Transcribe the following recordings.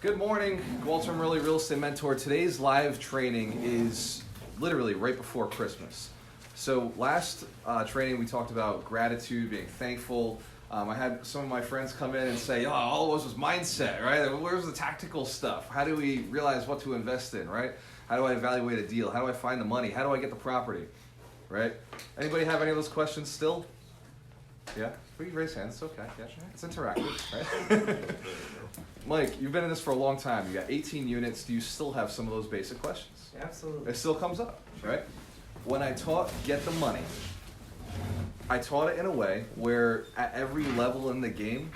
Good morning, Walter Murley, Real Estate Mentor. Today's live training is literally right before Christmas. So last training we talked about gratitude, being thankful. I had some of my friends come in and say, all it was mindset, right? Where's the tactical stuff? How do we realize what to invest in, right? How do I evaluate a deal? How do I find the money? How do I get the property, right? Anybody have any of those questions still? Yeah? Please raise hands, it's okay. Yeah. It's interactive, right? Mike, you've been in this for a long time. You got 18 units. Do you still have some of those basic questions? Absolutely. It still comes up, right? When I taught Get the Money, I taught it in a way where at every level in the game,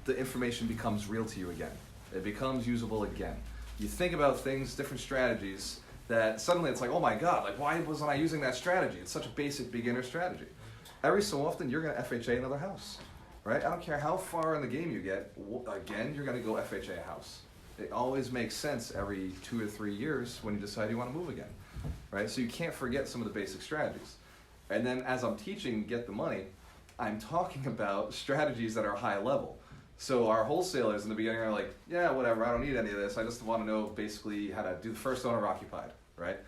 the information becomes real to you again. It becomes usable again. You think about things, different strategies, that suddenly it's like, oh my God, like why wasn't I using that strategy? It's such a basic beginner strategy. Every so often, you're going to FHA another house. Right? I don't care how far in the game you get, again, you're going to go FHA a house. It always makes sense every 2 or 3 years when you decide you want to move again. Right? So you can't forget some of the basic strategies. And then as I'm teaching Get the Money, I'm talking about strategies that are high level. So our wholesalers in the beginning are like, yeah, whatever, I don't need any of this. I just want to know basically how to do the first owner occupied, right?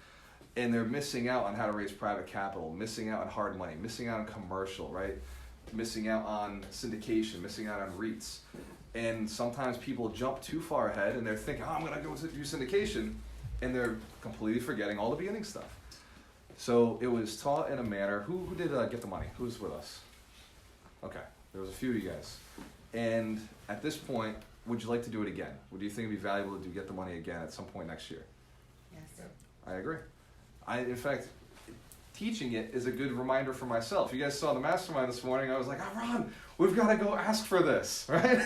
And they're missing out on how to raise private capital, missing out on hard money, missing out on commercial, right? Missing out on syndication, missing out on REITs. And sometimes people jump too far ahead and they're thinking, I'm going to go do syndication, and they're completely forgetting all the beginning stuff. So it was taught in a manner, who did Get the Money? Who's with us? Okay, there was a few of you guys. And at this point, would you like to do it again? Would you think it'd be valuable to do Get the Money again at some point next year? Yes. I agree. In fact, teaching it is a good reminder for myself. You guys saw the mastermind this morning. I was like, Ron, we've got to go ask for this, right?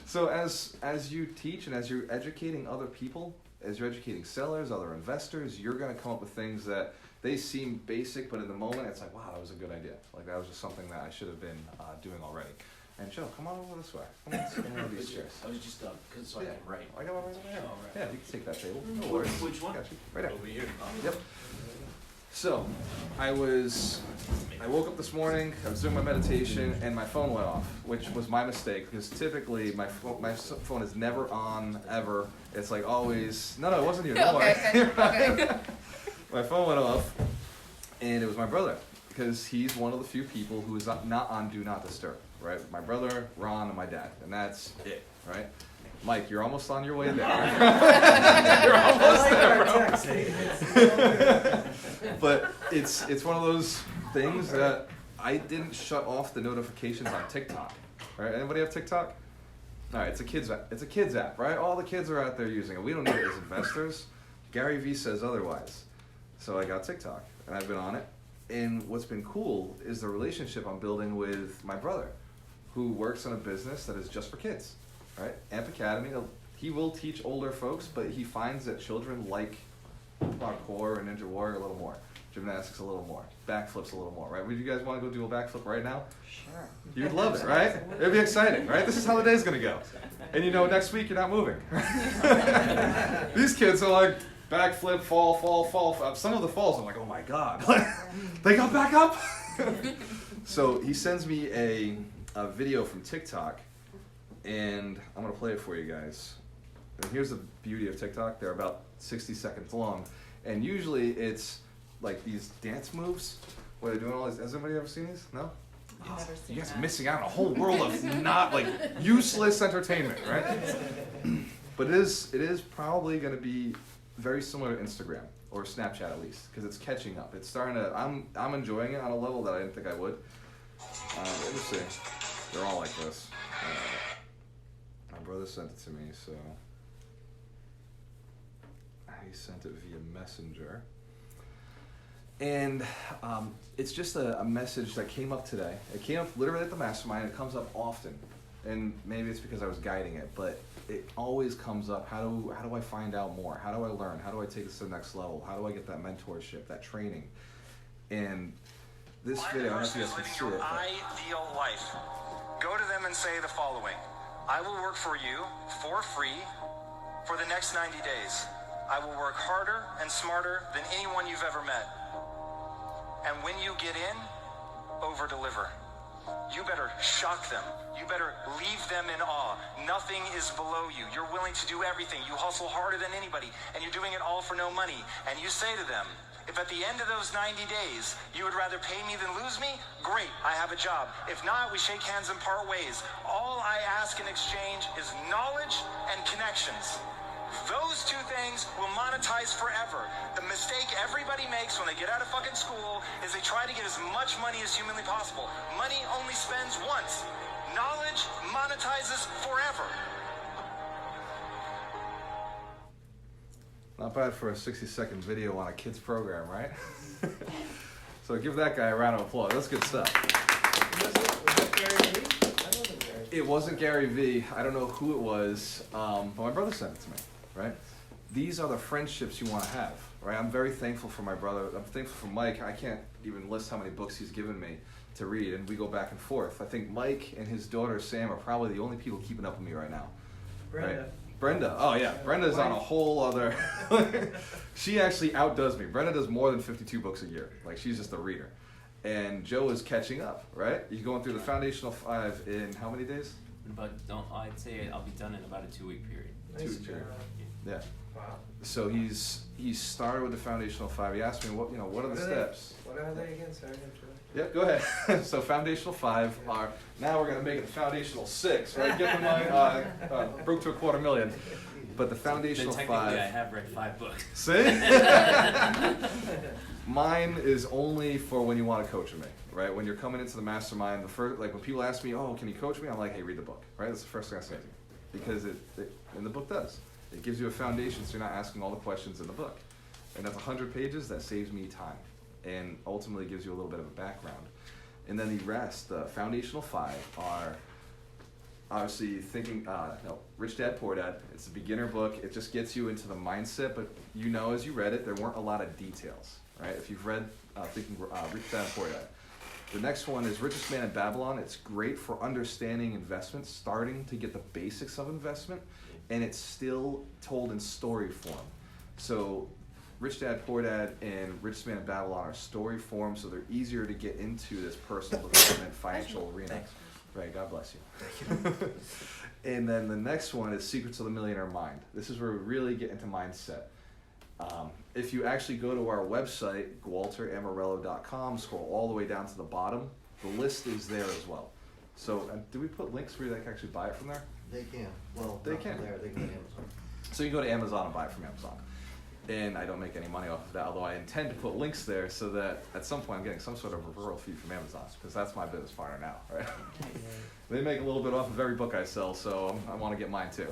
So as you teach and as you're educating other people, as you're educating sellers, other investors, you're going to come up with things that they seem basic, but in the moment, it's like, wow, that was a good idea. Like that was just something that I should have been doing already. And Joe, come on over this way. Come on, sit in one of these chairs. I was just because so I can write. I got one right there. Oh, right. Yeah, you can take that table. No worries. Which one? Got you. Right there. Over here. Yep. So, I woke up this morning, I was doing my meditation, and my phone went off, which was my mistake, because typically my phone is never on, ever. It's like always, no, it wasn't you, don't worry. Okay. My phone went off, and it was my brother, because he's one of the few people who is not on Do Not Disturb, right? My brother, Ron, and my dad, and that's it, right? Mike, you're almost on your way there. You're almost there, bro. But it's one of those things that I didn't shut off the notifications on TikTok. Right? Anybody have TikTok? All right, it's a kids app, right? All the kids are out there using it. We don't need it as investors. Gary Vee says otherwise. So I got TikTok, and I've been on it. And what's been cool is the relationship I'm building with my brother, who works in a business that is just for kids. Right? Amp Academy, he will teach older folks, but he finds that children like parkour and Ninja Warrior a little more, gymnastics a little more, backflips a little more, right? Would you guys want to go do a backflip right now? Sure. You'd love it, right? It'd be exciting, right? This is how the day's going to go. And you know, next week you're not moving. These kids are like, backflip, fall. Some of the falls, I'm like, oh my God. They got back up? So he sends me a video from TikTok, and I'm going to play it for you guys. And here's the beauty of TikTok. They're about 60 seconds long. And usually it's like these dance moves where they're doing all this. Has anybody ever seen these? No? I've never seen You guys that. are missing out on a whole world of not like useless entertainment, right? But it is probably going to be very similar to Instagram or Snapchat at least, because it's catching up. It's starting to. I'm enjoying it on a level that I didn't think I would. Let me see. They're all like this. My brother sent it to me, so he sent it via Messenger. And it's just a message that came up today. It came up literally at the mastermind. It comes up often, and maybe it's because I was guiding it, but it always comes up. How do I find out more? How do I learn? How do I take this to the next level? How do I get that mentorship, that training? And this video, I don't know if you guys can see it. Your ideal life. Go to them and say the following: I will work for you for free for the next 90 days. I will work harder and smarter than anyone you've ever met. And when you get in, over-deliver. you better shock them. You better leave them in awe. Nothing is below you. You're willing to do everything. You hustle harder than anybody, and you're doing it all for no money. And you say to them, if at the end of those 90 days, you would rather pay me than lose me, great, I have a job. If not, we shake hands and part ways. All I ask in exchange is knowledge and connections. Those two things will monetize forever. The mistake everybody makes when they get out of fucking school is they try to get as much money as humanly possible. Money only spends once. Knowledge monetizes forever. Not bad for a 60-second video on a kid's program, right? So give that guy a round of applause. That's good stuff. Was that Gary Vee? I wasn't Gary Vee. It wasn't Gary Vee. I don't know who it was, but my brother sent it to me, right? These are the friendships you want to have, right? I'm very thankful for my brother. I'm thankful for Mike. I can't even list how many books he's given me to read, and we go back and forth. I think Mike and his daughter Sam are probably the only people keeping up with me right now. Brenda. Right? Brenda, oh yeah, Brenda's on a whole other. She actually outdoes me. Brenda does more than 52 books a year. Like, she's just a reader. And Joe is catching up, right? You're going through the foundational 5 in how many days? I'd say I'll be done in about a 2-week period. Nice 2 job. Yeah. Wow. So he's started with the foundational 5. He asked me what are the steps. What are they again? Sorry, Yep, go ahead. So foundational 5 are, now we're gonna make it the foundational 6, right? Give them my broke to $250,000. But the foundational Then 5. technically I have read 5 books. See? Mine is only for when you want to coach me, right? When you're coming into the mastermind, when people ask me, "Oh, can you coach me?" I'm like, "Hey, read the book," right? That's the first thing I say to you, because and the book does. It gives you a foundation, so you're not asking all the questions in the book. And that's 100 pages. That saves me time, and ultimately gives you a little bit of a background. And then the rest, the foundational 5, are obviously Rich Dad, Poor Dad. It's a beginner book. It just gets you into the mindset, but as you read it, there weren't a lot of details, right? If you've read Rich Dad, Poor Dad. The next one is Richest Man in Babylon. It's great for understanding investments, starting to get the basics of investment, and it's still told in story form. So Rich Dad, Poor Dad, and Richest Man in Babylon are story form, so they're easier to get into this personal development, financial arena. Thanks. Right, God bless you. And then the next one is Secrets of the Millionaire Mind. This is where we really get into mindset. If you actually go to our website, walteramarello.com, scroll all the way down to the bottom, the list is there as well. So, do we put links where they can actually buy it from there? They can. Well, They not can. from there. They can go to Amazon. So you can go to Amazon and buy it from Amazon. And I don't make any money off of that, although I intend to put links there so that at some point I'm getting some sort of referral fee from Amazon, because that's my business partner now, right? They make a little bit off of every book I sell, so I want to get mine too.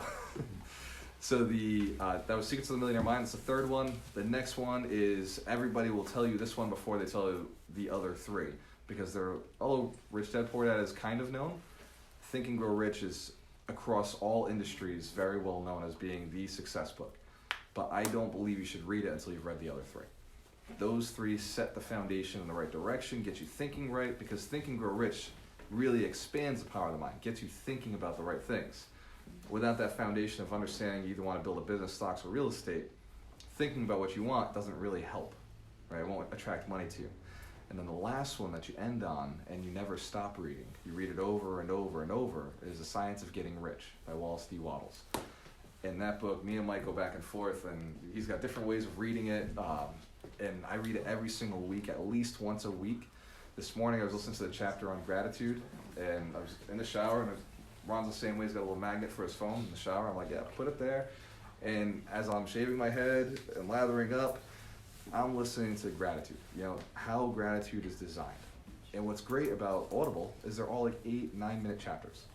So that was Secrets of the Millionaire Mind. That's the third one. The next one is, everybody will tell you this one before they tell you the other 3, because although Rich Dad Poor Dad is kind of known, Think and Grow Rich is across all industries very well known as being the success book. But I don't believe you should read it until you've read the other 3. Those 3 set the foundation in the right direction, get you thinking right, because Think and Grow Rich really expands the power of the mind, gets you thinking about the right things. Without that foundation of understanding you either want to build a business, stocks, or real estate, thinking about what you want doesn't really help, right? It won't attract money to you. And then the last one that you end on, and you never stop reading, you read it over and over and over, is The Science of Getting Rich by Wallace D. Wattles. In that book, me and Mike go back and forth, and he's got different ways of reading it, and I read it every single week, at least once a week. This morning I was listening to the chapter on gratitude, and I was in the shower, and Ron's the same way. He's got a little magnet for his phone in the shower. I'm like, yeah, put it there. And as I'm shaving my head and lathering up, I'm listening to gratitude, how gratitude is designed. And what's great about Audible is they're all like 8-9 minute chapters.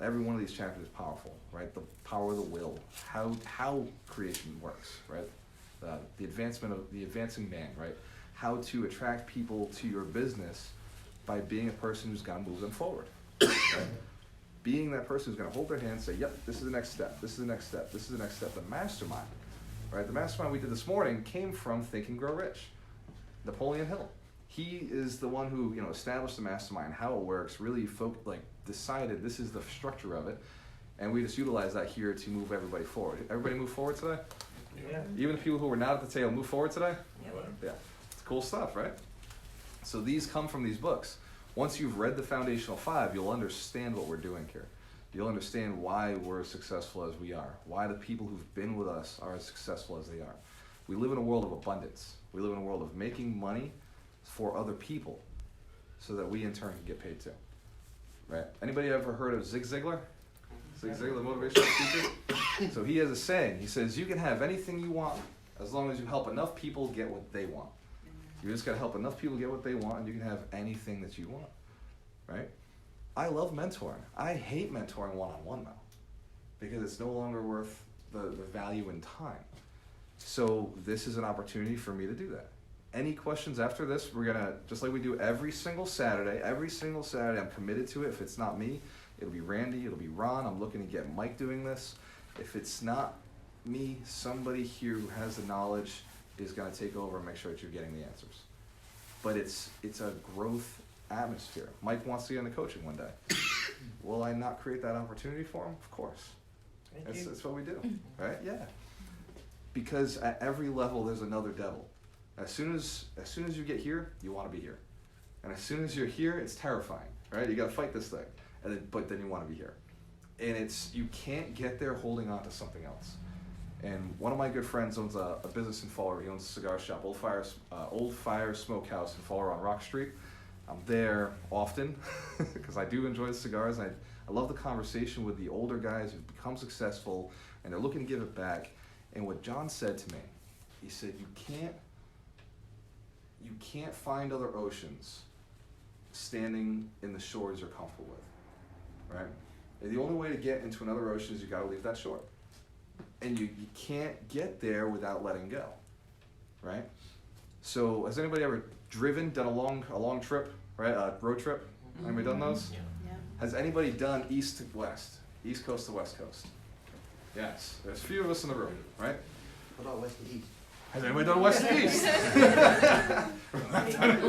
Every one of these chapters is powerful, right? The power of the will, how creation works, right? The advancing man, right? How to attract people to your business by being a person who's gonna move them forward. Right? Being that person who's gonna hold their hand and say, yep, this is the next step, this is the next step, this is the next step. The mastermind, right? The mastermind we did this morning came from Think and Grow Rich. Napoleon Hill. He is the one who established the mastermind, how it works, really decided this is the structure of it, and we just utilize that here to move everybody forward. Everybody move forward today? Yeah. Even the people who were not at the table move forward today? Yep. Yeah. It's cool stuff, right? So these come from these books. Once you've read the foundational 5, you'll understand what we're doing here. You'll understand why we're as successful as we are, why the people who've been with us are as successful as they are. We live in a world of abundance. We live in a world of making money for other people so that we in turn can get paid too. Right? Anybody ever heard of Zig Ziglar? Zig Ziglar, the motivational speaker? So he has a saying. He says, you can have anything you want as long as you help enough people get what they want. You just got to help enough people get what they want, and you can have anything that you want. Right? I love mentoring. I hate mentoring one-on-one though, because it's no longer worth the value in time. So this is an opportunity for me to do that. Any questions after this? We're gonna, just like we do every single Saturday, I'm committed to it. If it's not me, it'll be Randy, it'll be Ron. I'm looking to get Mike doing this. If it's not me, somebody here who has the knowledge is gonna take over and make sure that you're getting the answers. But it's a growth atmosphere. Mike wants to get into coaching one day. Will I not create that opportunity for him? Of course. That's what we do, right? Yeah. Because at every level there's another devil. As soon as you get here, you want to be here. And as soon as you're here, it's terrifying, right? You got to fight this thing. But then you want to be here. And you can't get there holding on to something else. And one of my good friends owns a business in Fall River. He owns a cigar shop, Old Fire Smokehouse in Fall River on Rock Street. I'm there often because I do enjoy the cigars. I love the conversation with the older guys who've become successful and they're looking to give it back. And what John said to me, he said, you can't find other oceans standing in the shores you're comfortable with, right? And the only way to get into another ocean is you got to leave that shore. And you can't get there without letting go, right? So has anybody ever done a long trip, right? Road trip? Anybody done those? Yeah. Has anybody done east to west, east coast to west coast? Yes, there's a few of us in the room, right? What about west to east? Has anybody done west to east?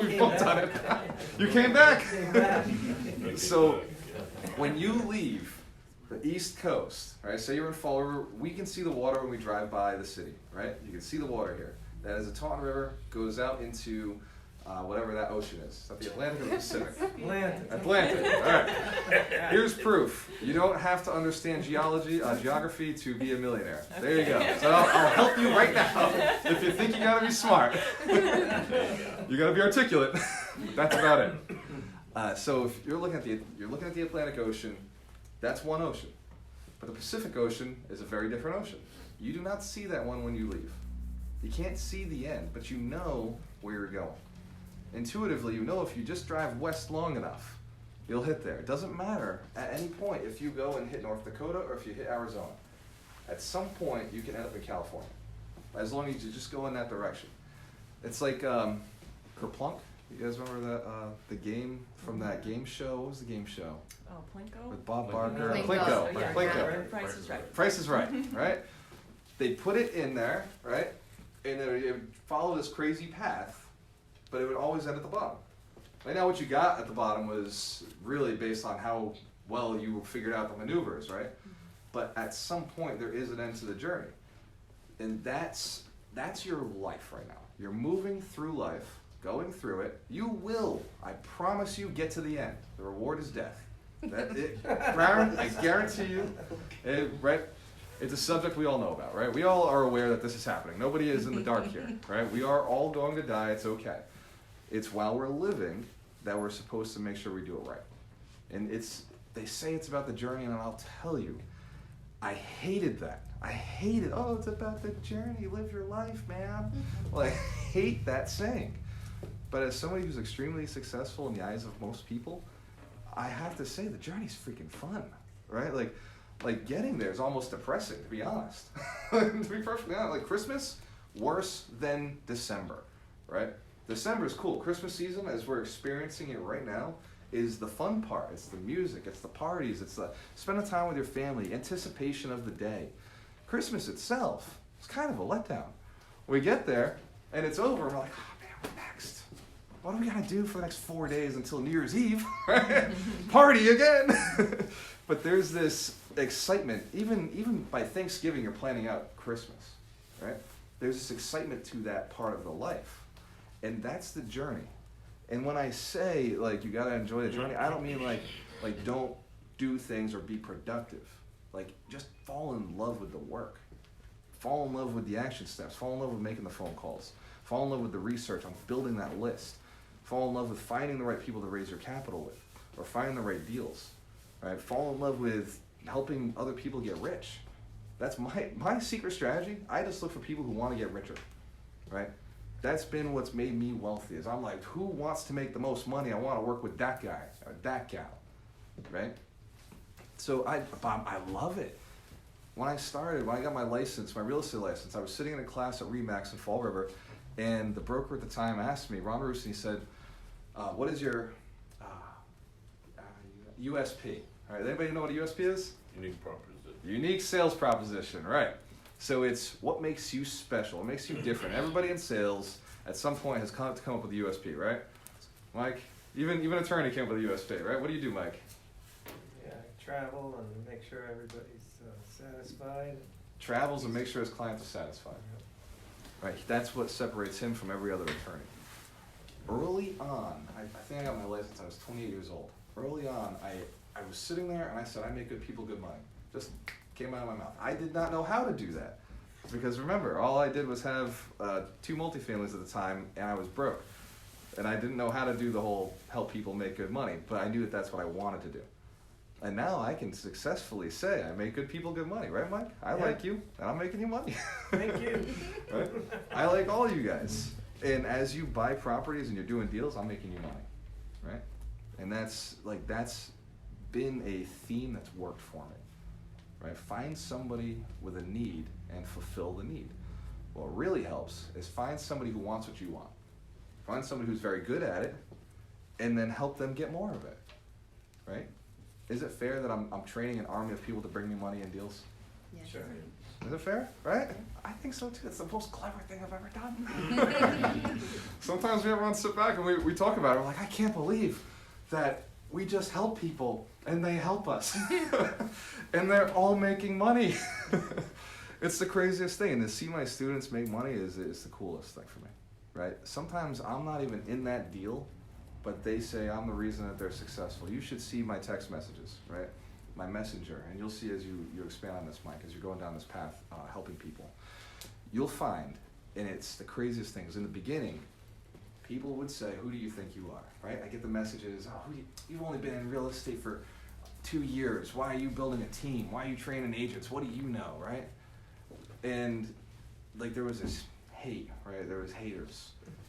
We've both done it. You came back. So when you leave the east coast, right? Say you're in Fall River, we can see the water when we drive by the city, right? You can see the water here. That is the Taunton River, goes out into whatever that ocean is. Is that the Atlantic or the Pacific? Atlantic. All right. Here's proof. You don't have to understand geography to be a millionaire. There you go. So I'll help you right now. If you think you gotta be smart, you gotta be articulate. That's about it. So if you're looking at the Atlantic Ocean, that's one ocean. But the Pacific Ocean is a very different ocean. You do not see that one when you leave. You can't see the end, but you know where you're going. Intuitively, you know if you just drive west long enough, you'll hit there. It doesn't matter at any point if you go and hit North Dakota or if you hit Arizona. At some point, you can end up in California, as long as you just go in that direction. It's like Kerplunk. You guys remember that the game from that game show? What was the game show? Oh, Plinko? With Bob Barker. Plinko. Plinko. Price is Right. Price is Right, right? They put it in there, right? And it would follow this crazy path, but it would always end at the bottom. Right now what you got at the bottom was really based on how well you figured out the maneuvers, right? But at some point there is an end to the journey. And that's your life right now. You're moving through life, going through it. You will, I promise you, get to the end. The reward is death. I guarantee you, right? It's a subject we all know about, right? We all are aware that this is happening. Nobody is in the dark here, right? We are all going to die. It's okay. It's while we're living that we're supposed to make sure we do it right. And they say it's about the journey, and I'll tell you, I hated that. I hated, it's about the journey. Live your life, man. Well, I hate that saying. But as somebody who's extremely successful in the eyes of most people, I have to say the journey's freaking fun, right? Like getting there is almost depressing, to be honest. To be perfectly honest, like Christmas, worse than December, right? December is cool. Christmas season, as we're experiencing it right now, is the fun part. It's the music, it's the parties, it's the spending time with your family, anticipation of the day. Christmas itself is kind of a letdown. We get there, and it's over, and we're like, oh man, what next? What do we gotta do for the next 4 days until New Year's Eve? Party again! But there's this excitement, even by Thanksgiving you're planning out Christmas, right? There's this excitement to that part of the life. And that's the journey. And when I say, like, you gotta enjoy the journey, I don't mean like don't do things or be productive. Like, just fall in love with the work. Fall in love with the action steps. Fall in love with making the phone calls. Fall in love with the research on building that list. Fall in love with finding the right people to raise your capital with, or finding the right deals. Right? Fall in love with helping other people get rich. That's my secret strategy. I just look for people who want to get richer. Right? That's been what's made me wealthy. Is I'm like, who wants to make the most money? I want to work with that guy or that gal. Right? So I love it. When I got my license, my real estate license, I was sitting in a class at RE/MAX in Fall River, and the broker at the time asked me, Ron Rusin, he said, what is your USP? All right, anybody know what a USP is? Unique proposition. Unique sales proposition, right. So it's what makes you special, what makes you different. Everybody in sales at some point has come up with a USP, right? Mike, even an attorney came up with a USP, right? What do you do, Mike? Yeah, travel and make sure everybody's satisfied. Travels and make sure his clients are satisfied. Right, that's what separates him from every other attorney. Early on, I think I got my license, I was 28 years old. Early on, I was sitting there and I said, I make good people good money. Just came out of my mouth. I did not know how to do that. Because remember, all I did was have 2 multifamilies at the time, and I was broke. And I didn't know how to do the whole help people make good money, but I knew that that's what I wanted to do. And now I can successfully say I make good people good money, right, Mike? I like you, and I'm making you money. Thank you. Right? I like all you guys. And as you buy properties and you're doing deals, I'm making you money, right? And that's been a theme that's worked for me, right? Find somebody with a need and fulfill the need. What really helps is find somebody who wants what you want. Find somebody who's very good at it, and then help them get more of it, right? Is it fair that I'm training an army of people to bring me money and deals? Yes. Sure. Is it fair? Right? I think so too. It's the most clever thing I've ever done. Sometimes we everyone sit back and we talk about it. We're like, I can't believe that we just help people and they help us. And they're all making money. It's the craziest thing. And to see my students make money is the coolest thing for me. Right? Sometimes I'm not even in that deal, but they say I'm the reason that they're successful. You should see my text messages, right? My messenger, and you'll see as you expand on this, Mike, as you're going down this path, helping people. You'll find, and it's the craziest things, in the beginning, people would say, who do you think you are, right? I get the messages, you've only been in real estate for 2 years. Why are you building a team? Why are you training agents? What do you know, right? And like there was this hate, right? There was haters.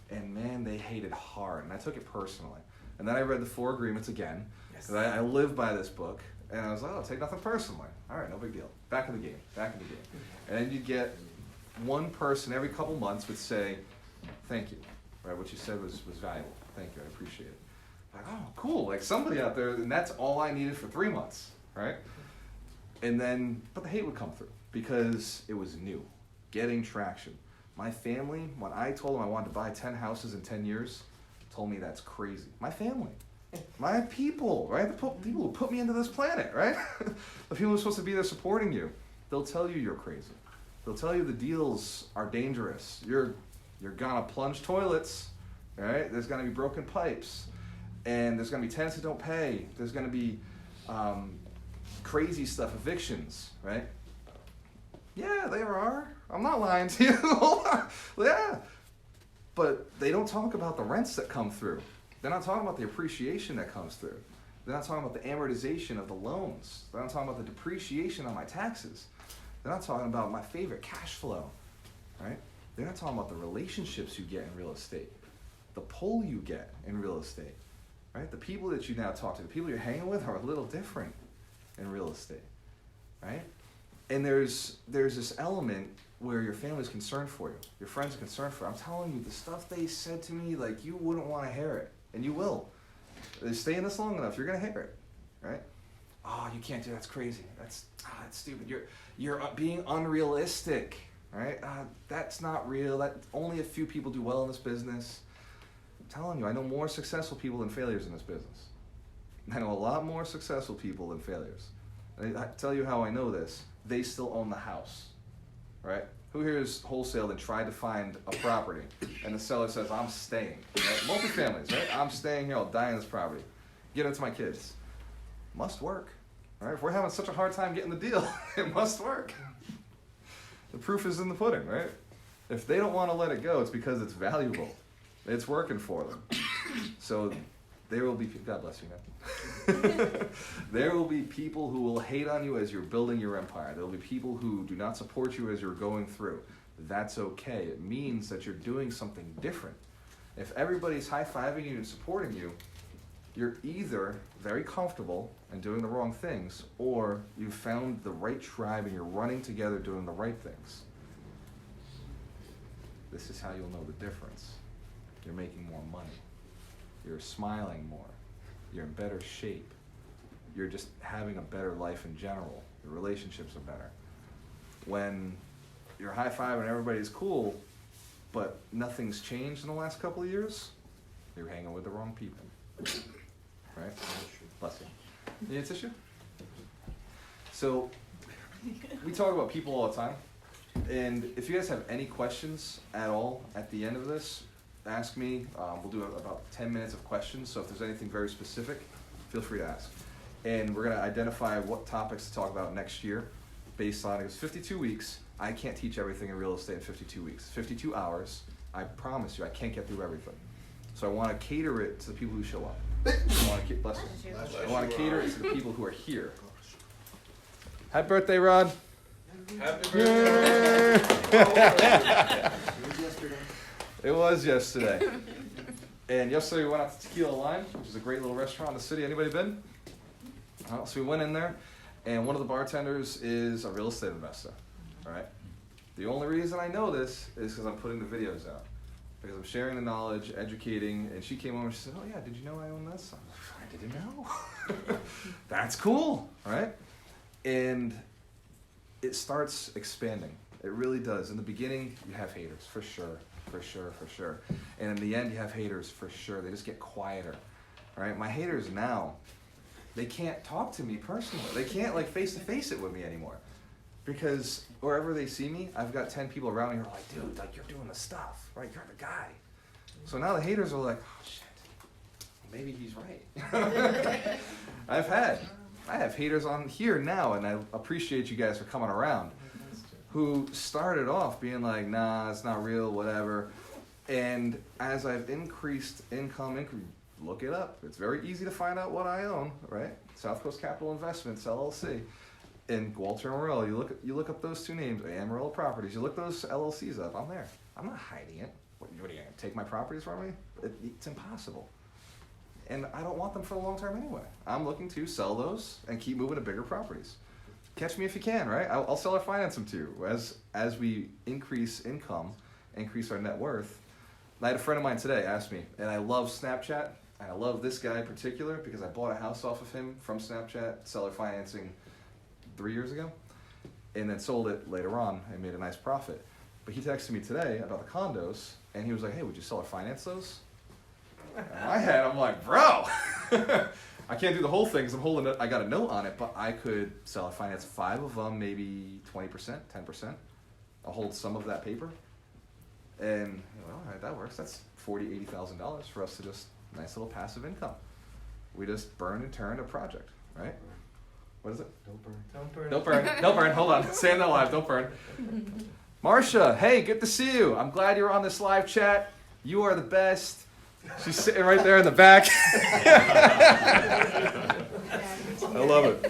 And man, they hated hard, and I took it personally. And then I read the 4 Agreements again, because I live by this book, and I was like, take nothing personally. All right, no big deal. Back in the game. And then you get one person every couple months would say, thank you, right? What you said was valuable. Thank you, I appreciate it. Like, oh, cool, like somebody out there, and that's all I needed for 3 months, right? And then, but the hate would come through, because it was new, getting traction. My family, when I told them I wanted to buy 10 houses in 10 years, told me that's crazy. My family. My people, right? The people who put me into this planet, right? The people who are supposed to be there supporting you. They'll tell you you're crazy. They'll tell you the deals are dangerous. You're gonna plunge toilets, right? There's gonna be broken pipes. And there's gonna be tenants who don't pay. There's gonna be crazy stuff, evictions, right? Yeah, there are. I'm not lying to you. Hold on. Yeah. But they don't talk about the rents that come through. They're not talking about the appreciation that comes through. They're not talking about the amortization of the loans. They're not talking about the depreciation on my taxes. They're not talking about my favorite cash flow, right? They're not talking about the relationships you get in real estate, the pull you get in real estate, right? The people that you now talk to, the people you're hanging with are a little different in real estate, right? And there's this element where your family's concerned for you, your friends are concerned for you. I'm telling you, the stuff they said to me, like, you wouldn't want to hear it, and you will. Stay in this long enough, you're gonna hear it, right? Oh, you can't do that. That's crazy. That's stupid. You're being unrealistic, right? That's not real. That only a few people do well in this business. I'm telling you, I know more successful people than failures in this business. I know a lot more successful people than failures. And I tell you how I know this. They still own the house, right? Who here has wholesaled and tried to find a property, and the seller says, I'm staying, right? Multifamilies, right? I'm staying here, I'll die in this property. Get it to my kids. Must work, right? If we're having such a hard time getting the deal, it must work. The proof is in the pudding, right? If they don't want to let it go, it's because it's valuable. It's working for them. So there will be, God bless you, man. There will be people who will hate on you as you're building your empire. There will be people who do not support you as you're going through. That's okay. It means that you're doing something different. If everybody's high-fiving you and supporting you, you're either very comfortable and doing the wrong things, or you've found the right tribe and you're running together doing the right things. This is how you'll know the difference. You're making more money. You're smiling more. You're in better shape. You're just having a better life in general. Your relationships are better. When you're high-fiving and everybody's cool, but nothing's changed in the last couple of years, you're hanging with the wrong people. Right? Bless you. You need a tissue? So, we talk about people all the time. And if you guys have any questions at all at the end of this, ask me. We'll do about 10 minutes of questions. So if there's anything very specific, feel free to ask. And we're going to identify what topics to talk about next year based on, it's 52 weeks. I can't teach everything in real estate in 52 weeks. 52 hours, I promise you, I can't get through everything. So I want to cater it to the people who show up. I want to bless you. I want to cater it to the people who are here. Happy birthday, Rod. Happy birthday. It was yesterday. And yesterday we went out to Tequila Lime, which is a great little restaurant in the city. Anybody been? So we went in there, and one of the bartenders is a real estate investor. All right. The only reason I know this is because I'm putting the videos out. Because I'm sharing the knowledge, educating, and she came over and she said, oh yeah, did you know I own this? I didn't know. That's cool, right? And it starts expanding. It really does. In the beginning, you have haters, for sure. And in the end, you have haters, for sure. They just get quieter, right? My haters now, they can't talk to me personally. They can't like face-to-face it with me anymore. Because wherever they see me, I've got 10 people around me who are like, dude, like you're doing the stuff, right? You're the guy. So now the haters are like, oh shit, maybe he's right. I have haters on here now, and I appreciate you guys for coming around, who started off being like, nah, it's not real, whatever. And as I've increased income, look it up. It's very easy to find out what I own, right? South Coast Capital Investments, LLC. And Walter Morello, you look up those two names, Amarillo Properties, you look those LLCs up, I'm there. I'm not hiding it. What are you going to take my properties from me? It's impossible. And I don't want them for the long term anyway. I'm looking to sell those and keep moving to bigger properties. Catch me if you can, right? I'll seller finance them to you. As we increase income, increase our net worth. I had a friend of mine today ask me, and I love Snapchat, and I love this guy in particular because I bought a house off of him from Snapchat, seller financing 3 years ago, and then sold it later on and made a nice profit. But he texted me today about the condos, and he was like, hey, would you seller finance those? In my head, I'm like, bro, I can't do the whole thing because I got a note on it, but I could seller finance 5 of them, maybe 20%, 10%. I'll hold some of that paper. And, well, all right, that works. That's $40,000, $80,000 for us to just, nice little passive income. We just burn and turn a project, right? What is it? Don't burn. Don't burn. Hold on. Saying that live. Don't burn. Marcia, hey, good to see you. I'm glad you're on this live chat. You are the best. She's sitting right there in the back. I love it.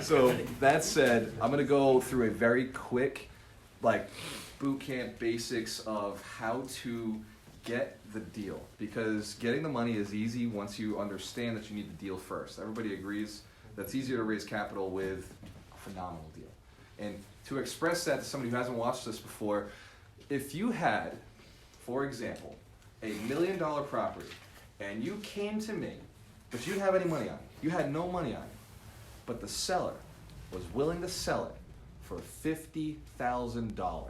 So that said, I'm going to go through a very quick, boot camp basics of how to get the deal, because getting the money is easy once you understand that you need the deal first. Everybody agrees that's easier to raise capital with a phenomenal deal. And to express that to somebody who hasn't watched this before, if you had, for example, $1 million property and you came to me, but you didn't have any money on it, you had no money on it, but the seller was willing to sell it for $50,000,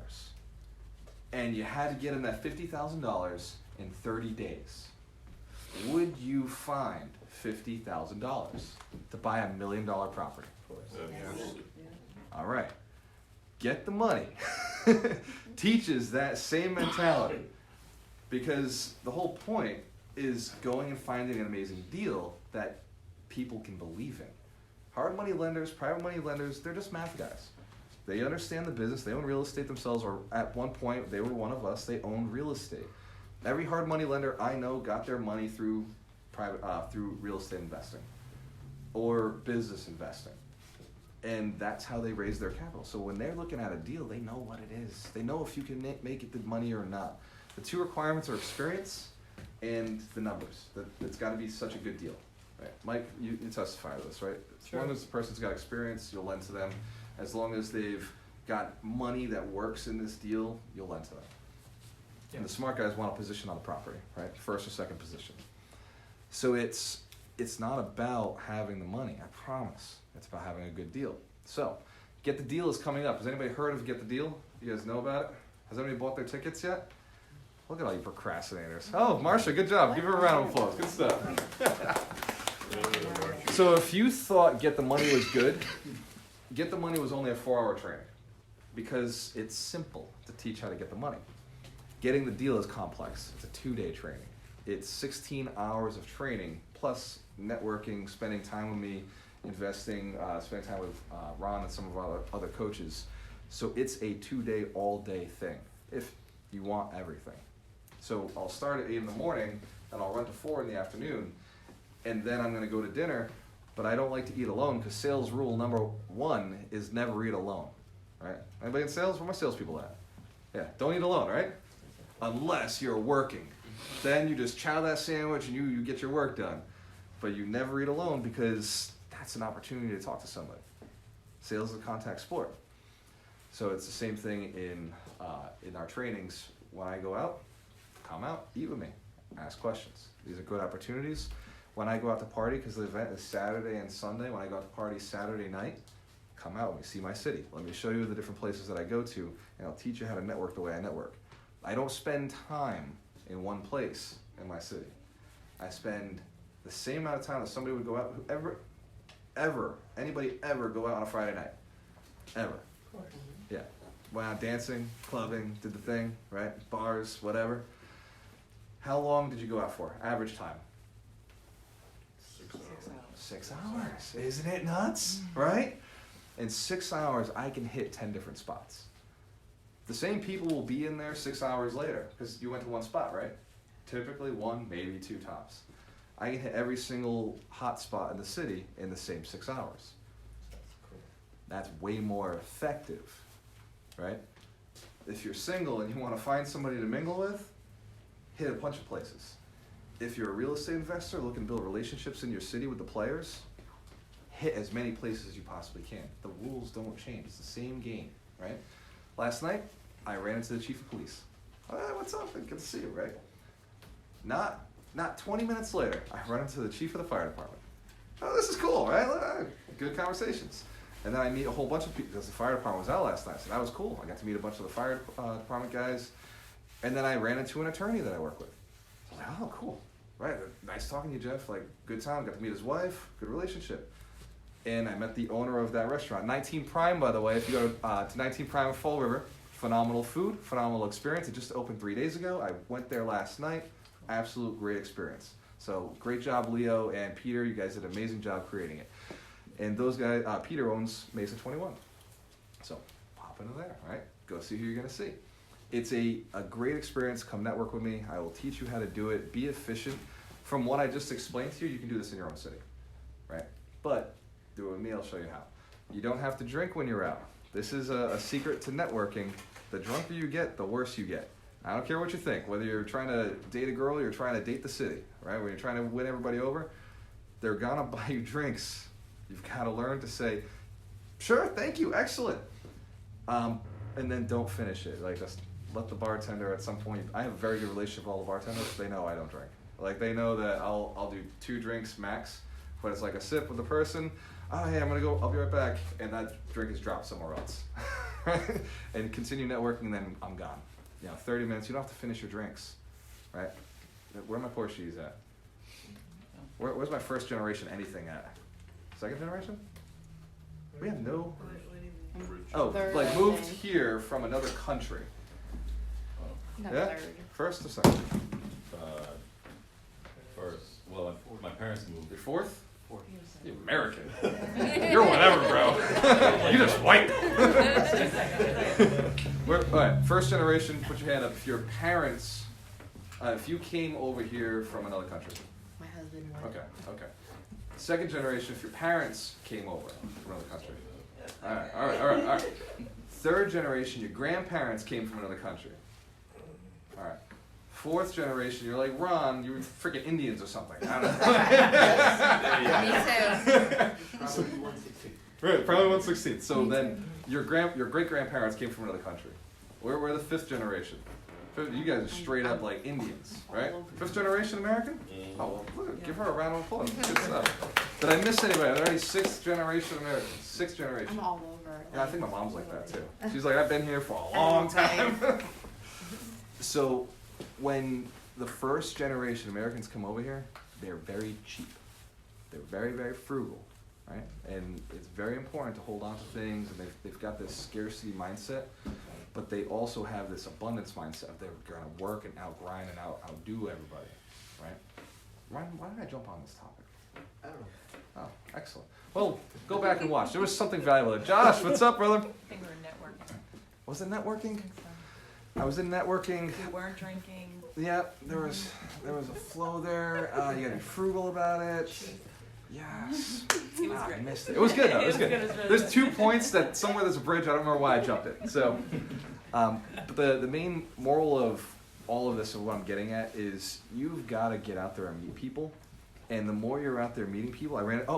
and you had to get him that $50,000 in 30 days, would you find $50,000 to buy $1 million property? Of course. All right. Get the money teaches that same mentality, because the whole point is going and finding an amazing deal that people can believe in. Hard money lenders, private money lenders, they're just math guys. They understand the business, they own real estate themselves, or at one point they were one of us, they owned real estate. Every hard money lender I know got their money through through real estate investing or business investing. And that's how they raise their capital. So when they're looking at a deal, they know what it is. They know if you can make it the money or not. The two requirements are experience and the numbers. It's got to be such a good deal. Right? Mike, you testify to this, right? As long as the person's got experience, you'll lend to them. As long as they've got money that works in this deal, you'll lend to them. Yeah. And the smart guys want a position on the property, right? First or second position. So it's not about having the money, I promise. It's about having a good deal. So, Get the Deal is coming up. Has anybody heard of Get the Deal? You guys know about it? Has anybody bought their tickets yet? Look at all you procrastinators. Oh, Marcia, good job. Give her a round of applause. Good stuff. So if you thought Get the Money was good, Get the Money was only a 4-hour training, because it's simple to teach how to get the money. Getting the Deal is complex. It's a 2-day training. It's 16 hours of training, plus networking, spending time with me, investing, spending time with Ron and some of our other coaches. So it's a 2-day, all-day thing, if you want everything. So I'll start at 8 in the morning, and I'll run to 4 in the afternoon, and then I'm going to go to dinner, but I don't like to eat alone, because sales rule number 1 is never eat alone, right? Anybody in sales? Where are my salespeople at? Yeah, don't eat alone, right? Unless you're working. Then you just chow that sandwich and you get your work done. But you never eat alone, because that's an opportunity to talk to somebody. Sales is a contact sport. So it's the same thing in our trainings. When I go out, come out, eat with me, ask questions. These are good opportunities. When I go out to party, because the event is Saturday and Sunday, when I go out to party Saturday night, come out, let me see my city. Let me show you the different places that I go to, and I'll teach you how to network the way I network. I don't spend time in one place in my city. I spend the same amount of time that somebody would go out, anybody ever go out on a Friday night. Ever. Of course. Yeah. Went out dancing, clubbing, did the thing, right? Bars, whatever. How long did you go out for? Average time? 6 hours. 6 hours. Isn't it nuts? Right? In 6 hours, I can hit 10 different spots. The same people will be in there 6 hours later, because you went to one spot, right? Typically 1, maybe 2 tops. I can hit every single hot spot in the city in the same 6 hours. That's cool. That's way more effective, right? If you're single and you want to find somebody to mingle with, hit a bunch of places. If you're a real estate investor looking to build relationships in your city with the players, hit as many places as you possibly can. The rules don't change. It's the same game, right? Last night, I ran into the chief of police. Hey, what's up? Good to see you, right? Not 20 minutes later, I run into the chief of the fire department. Oh, this is cool, right? Good conversations. And then I meet a whole bunch of people, because the fire department was out last night, so that was cool. I got to meet a bunch of the fire department guys. And then I ran into an attorney that I work with. So I was like, oh, cool. Right, nice talking to you, Jeff. Like, good time. Got to meet his wife. Good relationship. And I met the owner of that restaurant. 19 Prime, by the way. If you go to 19 Prime in Fall River, phenomenal food, phenomenal experience. It just opened 3 days ago. I went there last night. Absolute great experience. So great job, Leo and Peter. You guys did an amazing job creating it. And those guys, Peter owns Mesa 21. So pop into there, right? Go see who you're going to see. It's a great experience. Come network with me. I will teach you how to do it. Be efficient. From what I just explained to you, you can do this in your own city, right? But do it with me. I'll show you how. You don't have to drink when you're out. This is a secret to networking. The drunker you get, the worse you get. I don't care what you think. Whether you're trying to date a girl or you're trying to date the city, right? When you're trying to win everybody over, they're going to buy you drinks. You've got to learn to say, sure, thank you, excellent. And then don't finish it. Like, just let the bartender at some point. I have a very good relationship with all the bartenders. They know I don't drink. Like, they know that I'll do 2 drinks max, but it's like a sip with the person. Oh, hey, I'm going to go. I'll be right back. And that drink is dropped somewhere else. And continue networking, and then I'm gone. 30 minutes. You don't have to finish your drinks, right? Where are my Porsches at? Where's my first generation anything at? Second generation? We have no... Oh, Third, like I moved think. here from another country. Not Yeah? third. First or second? First, well, my parents moved. You're fourth? Fourth. You're American. You're whatever, bro. You just white. All right, first generation, put your hand up. If your parents, if you came over here from another country. My husband went. Okay. Second generation, if your parents came over from another country. All right. Third generation, your grandparents came from another country. All right. Fourth generation, you're like Ron, you were freaking Indians or something. I don't know. Me too. Probably 116. Right, probably 1/16. So then your great grandparents came from another country. We're the fifth generation. You guys are straight up like Indians, right? Fifth generation American? Oh, well, look, give her a round of applause. Good stuff. Did I miss anybody? Are there any sixth generation Americans? Sixth generation. I'm all over. Yeah, I think my mom's like that too. She's like, I've been here for a long time. So when the first generation Americans come over here, they're very cheap. They're very, very frugal, right? And it's very important to hold on to things, and they've got this scarcity mindset, but they also have this abundance mindset. They're gonna work and outgrind and outdo everybody, right? Ryan, why did I jump on this topic? I don't know. Oh, excellent. Well, go back and watch. There was something valuable there. Josh, what's up, brother? I think we were networking. Was it networking? I think so. I was in networking. We weren't drinking. Yeah, there was a flow there. You gotta be frugal about it. Yes. It was I great. missed it. It was good though. It was It was good. good, it was really There's good. 2 points that somewhere there's a bridge. I don't remember why I jumped it. So, but the main moral of all of this and what I'm getting at is you've got to get out there and meet people. And the more you're out there meeting people, I ran to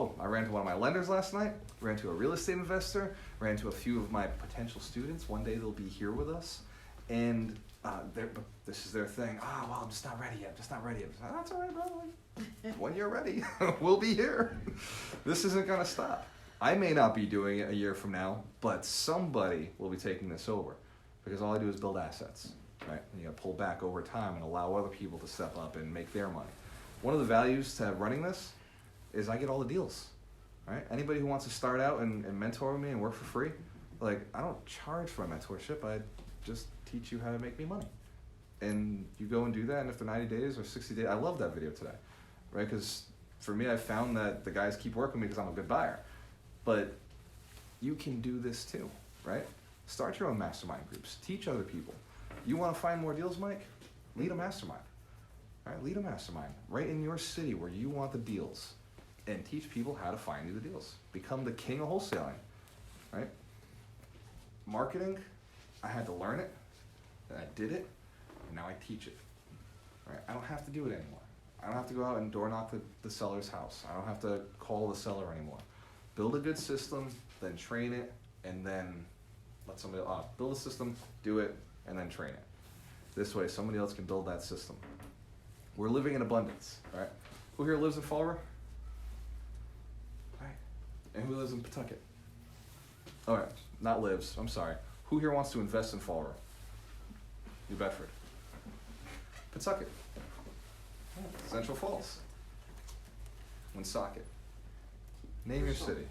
one of my lenders last night, ran to a real estate investor, ran to a few of my potential students. One day they'll be here with us. And but this is their thing. Well, I'm just not ready yet. That's all right, bro. When you're ready, we'll be here. This isn't going to stop. I may not be doing it a year from now, but somebody will be taking this over because all I do is build assets, right? And you got to pull back over time and allow other people to step up and make their money. One of the values to running this is I get all the deals, right? Anybody who wants to start out and mentor me and work for free, like I don't charge for my mentorship. I just teach you how to make me money. And you go and do that, and after 90 days or 60 days, I love that video today, right? Because for me, I found that the guys keep working with me because I'm a good buyer. But you can do this too, right? Start your own mastermind groups. Teach other people. You want to find more deals, Mike? Lead a mastermind. Right? Lead a mastermind right in your city where you want the deals, and teach people how to find you the deals. Become the king of wholesaling, right? Marketing, I had to learn it, and I did it, and now I teach it. Right? I don't have to do it anymore. I don't have to go out and door knock the seller's house. I don't have to call the seller anymore. Build a good system, then train it, and then let somebody build a system, do it, and then train it. This way, somebody else can build that system. We're living in abundance, right? Who here lives in Fall River? Right. And who lives in Pawtucket? All right, not lives, I'm sorry. Who here wants to invest in Fall River? New Bedford. Pawtucket. Central Falls. Woonsocket. Name your city.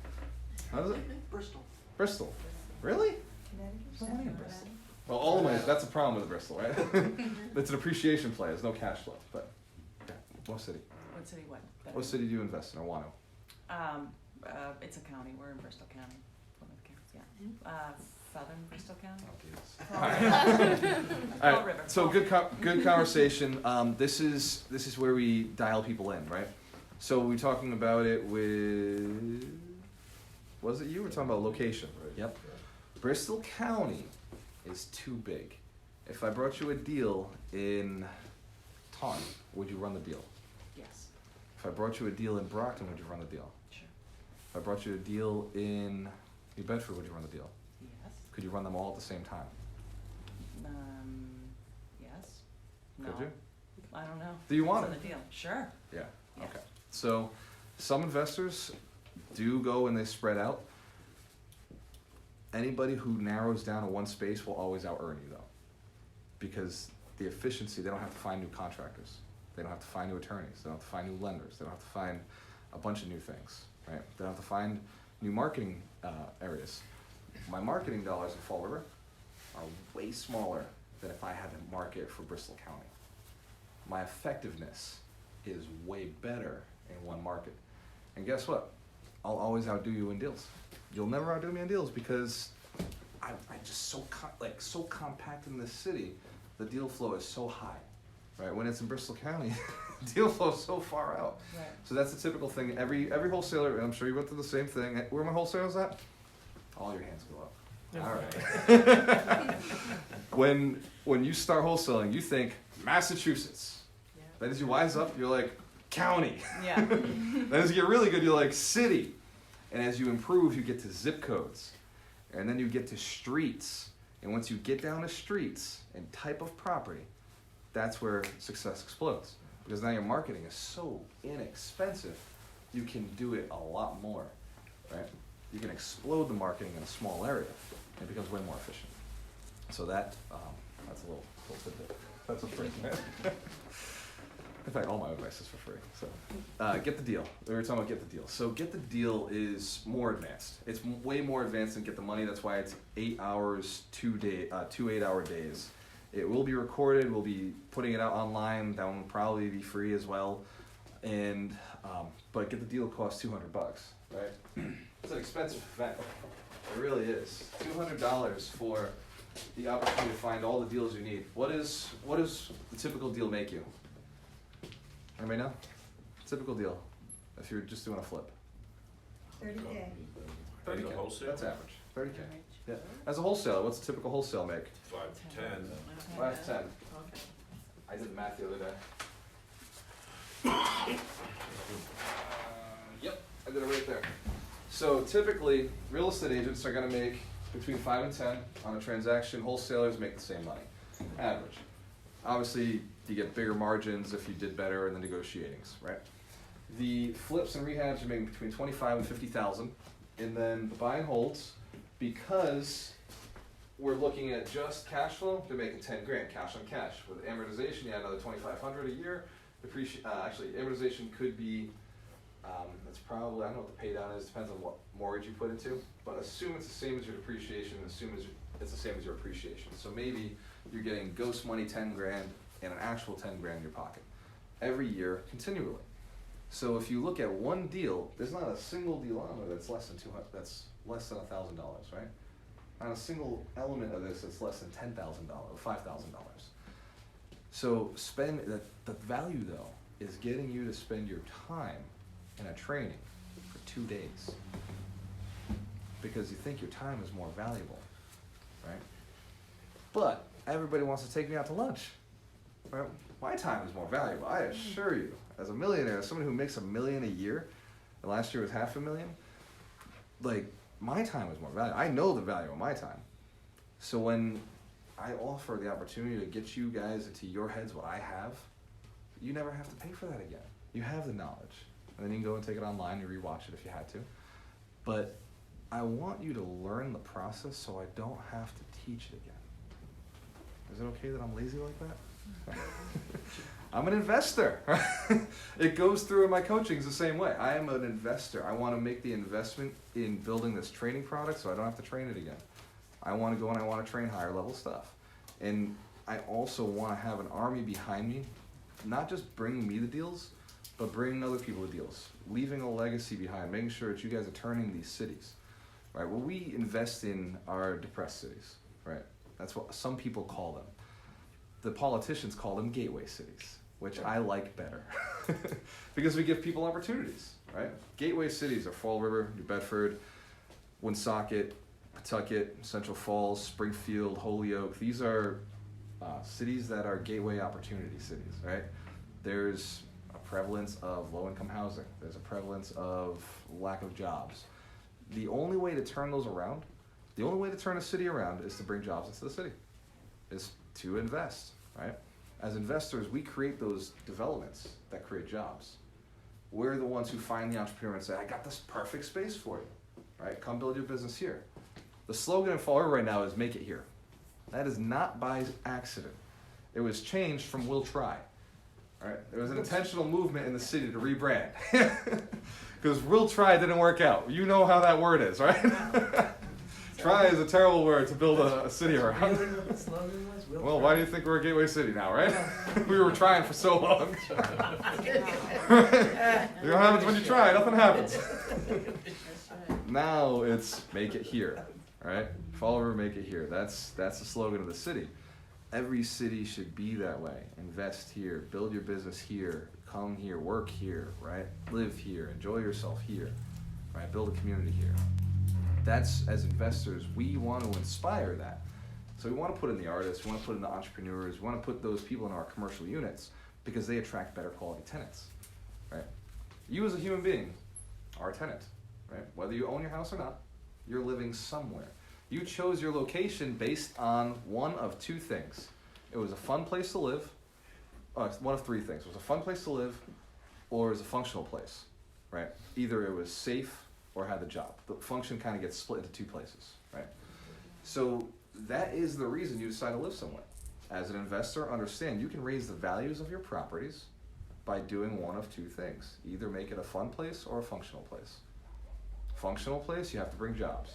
How is it? Bristol. Bristol. Really? There's no money in Bristol. Well, all of my, that's a problem with Bristol, right? It's an appreciation play. There's no cash flow. But yeah, what city? What city, what? What city do you invest in or want to? It's a county, we're in Bristol County. Plymouth County, yeah. Southern Bristol County. Oh, all right. All Fall River. right. So good conversation. This is where we dial people in, right? So we're talking about it with, was it you? We're talking about location. Yep. Bristol County is too big. If I brought you a deal in Taunton, would you run the deal? Yes, If I brought you a deal in Brockton, would you run the deal? sure. If I brought you a deal in New Bedford, would you run the deal? Yes. Could you run them all at the same time? Yes. No. Could you? I don't know. Do you want What's it? in the deal? Sure. Yeah. Yes. Okay. So some investors do go and they spread out. Anybody who narrows down to one space will always out-earn you, though. Because the efficiency, they don't have to find new contractors. They don't have to find new attorneys. They don't have to find new lenders. They don't have to find a bunch of new things, right? They don't have to find new marketing areas. my marketing dollars in Fall River are way smaller than if I had to market for Bristol County. My effectiveness is way better in one market. And guess what? I'll always outdo you in deals. You'll never outdo me in deals because I'm just so compact in this city. The deal flow is so high, right? When it's in Bristol County, deal flow is so far out. Right. So that's the typical thing. Every wholesaler, and I'm sure you went through the same thing. Where are my wholesalers at? All your hands go up. All right. when you start wholesaling, you think Massachusetts. Yeah. Then as you wise up, you're like county. Yeah. Then as you get really good, you're like city. And as you improve, you get to zip codes. And then you get to streets. And once you get down to streets and type of property, that's where success explodes. Because now your marketing is so inexpensive, you can do it a lot more, right? You can explode the marketing in a small area, and it becomes way more efficient. So that's a little tidbit. That's a free man. In fact, all my advice is for free. So, get the deal. We were talking about get the deal. So, get the deal is more advanced. It's way more advanced than get the money. That's why it's 8 hours, 2 8-hour days. It will be recorded. We'll be putting it out online. That one will probably be free as well. And but get the deal costs $200, right? It's an expensive event. It really is. $200 for the opportunity to find all the deals you need. What does the typical deal make you? Anybody know? Typical deal, if you're just doing a flip. 30K. 30K. Wholesale? That's average. 30K. Yeah. As a wholesaler, what's a typical wholesale make? 5 to 10. 5 to 10. Okay. I did the math the other day. Yep, I did it right there. So typically, real estate agents are going to make between 5 and 10 on a transaction. Wholesalers make the same money, average. Obviously, you get bigger margins if you did better in the negotiatings, right? The flips and rehabs are making between 25 and 50,000, and then the buy and holds, because we're looking at just cash flow, they're making 10 grand cash on cash. With amortization, you add another 2,500 a year. Actually, amortization could be, that's probably, I don't know what the pay down is, depends on what mortgage you put into, but assume it's the same as your depreciation, and assume it's the same as your appreciation. So maybe you're getting ghost money 10 grand and an actual 10 grand in your pocket every year continually. So if you look at one deal, there's not a single deal on there that's less than $1,000, right? Not a single element of this that's less than $10,000 or $5,000. So the value though is getting you to spend your time in a training for 2 days because you think your time is more valuable, right? But everybody wants to take me out to lunch, right? My time is more valuable, I assure you. As a millionaire, as someone who makes $1 million a year, and last year was $500,000, like, my time is more valuable. I know the value of my time. So when I offer the opportunity to get you guys into your heads what I have, you never have to pay for that again. You have the knowledge. And then you can go and take it online and rewatch it if you had to. But I want you to learn the process so I don't have to teach it again. Is it okay that I'm lazy like that? I'm an investor. It goes through in my coaching the same way. I am an investor. I want to make the investment in building this training product so I don't have to train it again. I want to go and I want to train higher level stuff. And I also want to have an army behind me, not just bringing me the deals, but bringing other people the deals, leaving a legacy behind, making sure that you guys are turning these cities, right? Well, we invest in our depressed cities, right? That's what some people call them. The politicians call them gateway cities, which I like better because we give people opportunities, right? Gateway cities are Fall River, New Bedford, Woonsocket, Pawtucket, Central Falls, Springfield, Holyoke. These are cities that are gateway opportunity cities, right? There's a prevalence of low-income housing. There's a prevalence of lack of jobs. The only way to turn those around, the only way to turn a city around is to bring jobs into the city, is to invest, right? As investors, we create those developments that create jobs. We're the ones who find the entrepreneur and say, I got this perfect space for you, right? Come build your business here. The slogan in Fall River right now is make it here. That is not by accident. It was changed from we'll try, right? There was an intentional movement in the city to rebrand because we'll try didn't work out. You know how that word is, right? Try is a terrible word to build a city That's around. really what the slogan was? We'll Well, try. why do you think we're a gateway city now, right? We were trying for so long. You know what happens when you try? Nothing happens. Now it's make it here, right? Fall River, make it here. That's the slogan of the city. Every city should be that way. Invest here, build your business here, come here, work here, right? Live here, enjoy yourself here, right? Build a community here. That's, as investors, we want to inspire that. So we want to put in the artists, we want to put in the entrepreneurs, we want to put those people in our commercial units because they attract better quality tenants, right? You as a human being are a tenant, right? Whether you own your house or not, you're living somewhere. You chose your location based on one of two things. It was a fun place to live, one of three things. It was a fun place to live or it was a functional place, right? Either it was safe or had the job. The function kind of gets split into two places, right? So that is the reason you decide to live somewhere. As an investor, understand you can raise the values of your properties by doing one of two things. Either make it a fun place or a functional place. Functional place, you have to bring jobs.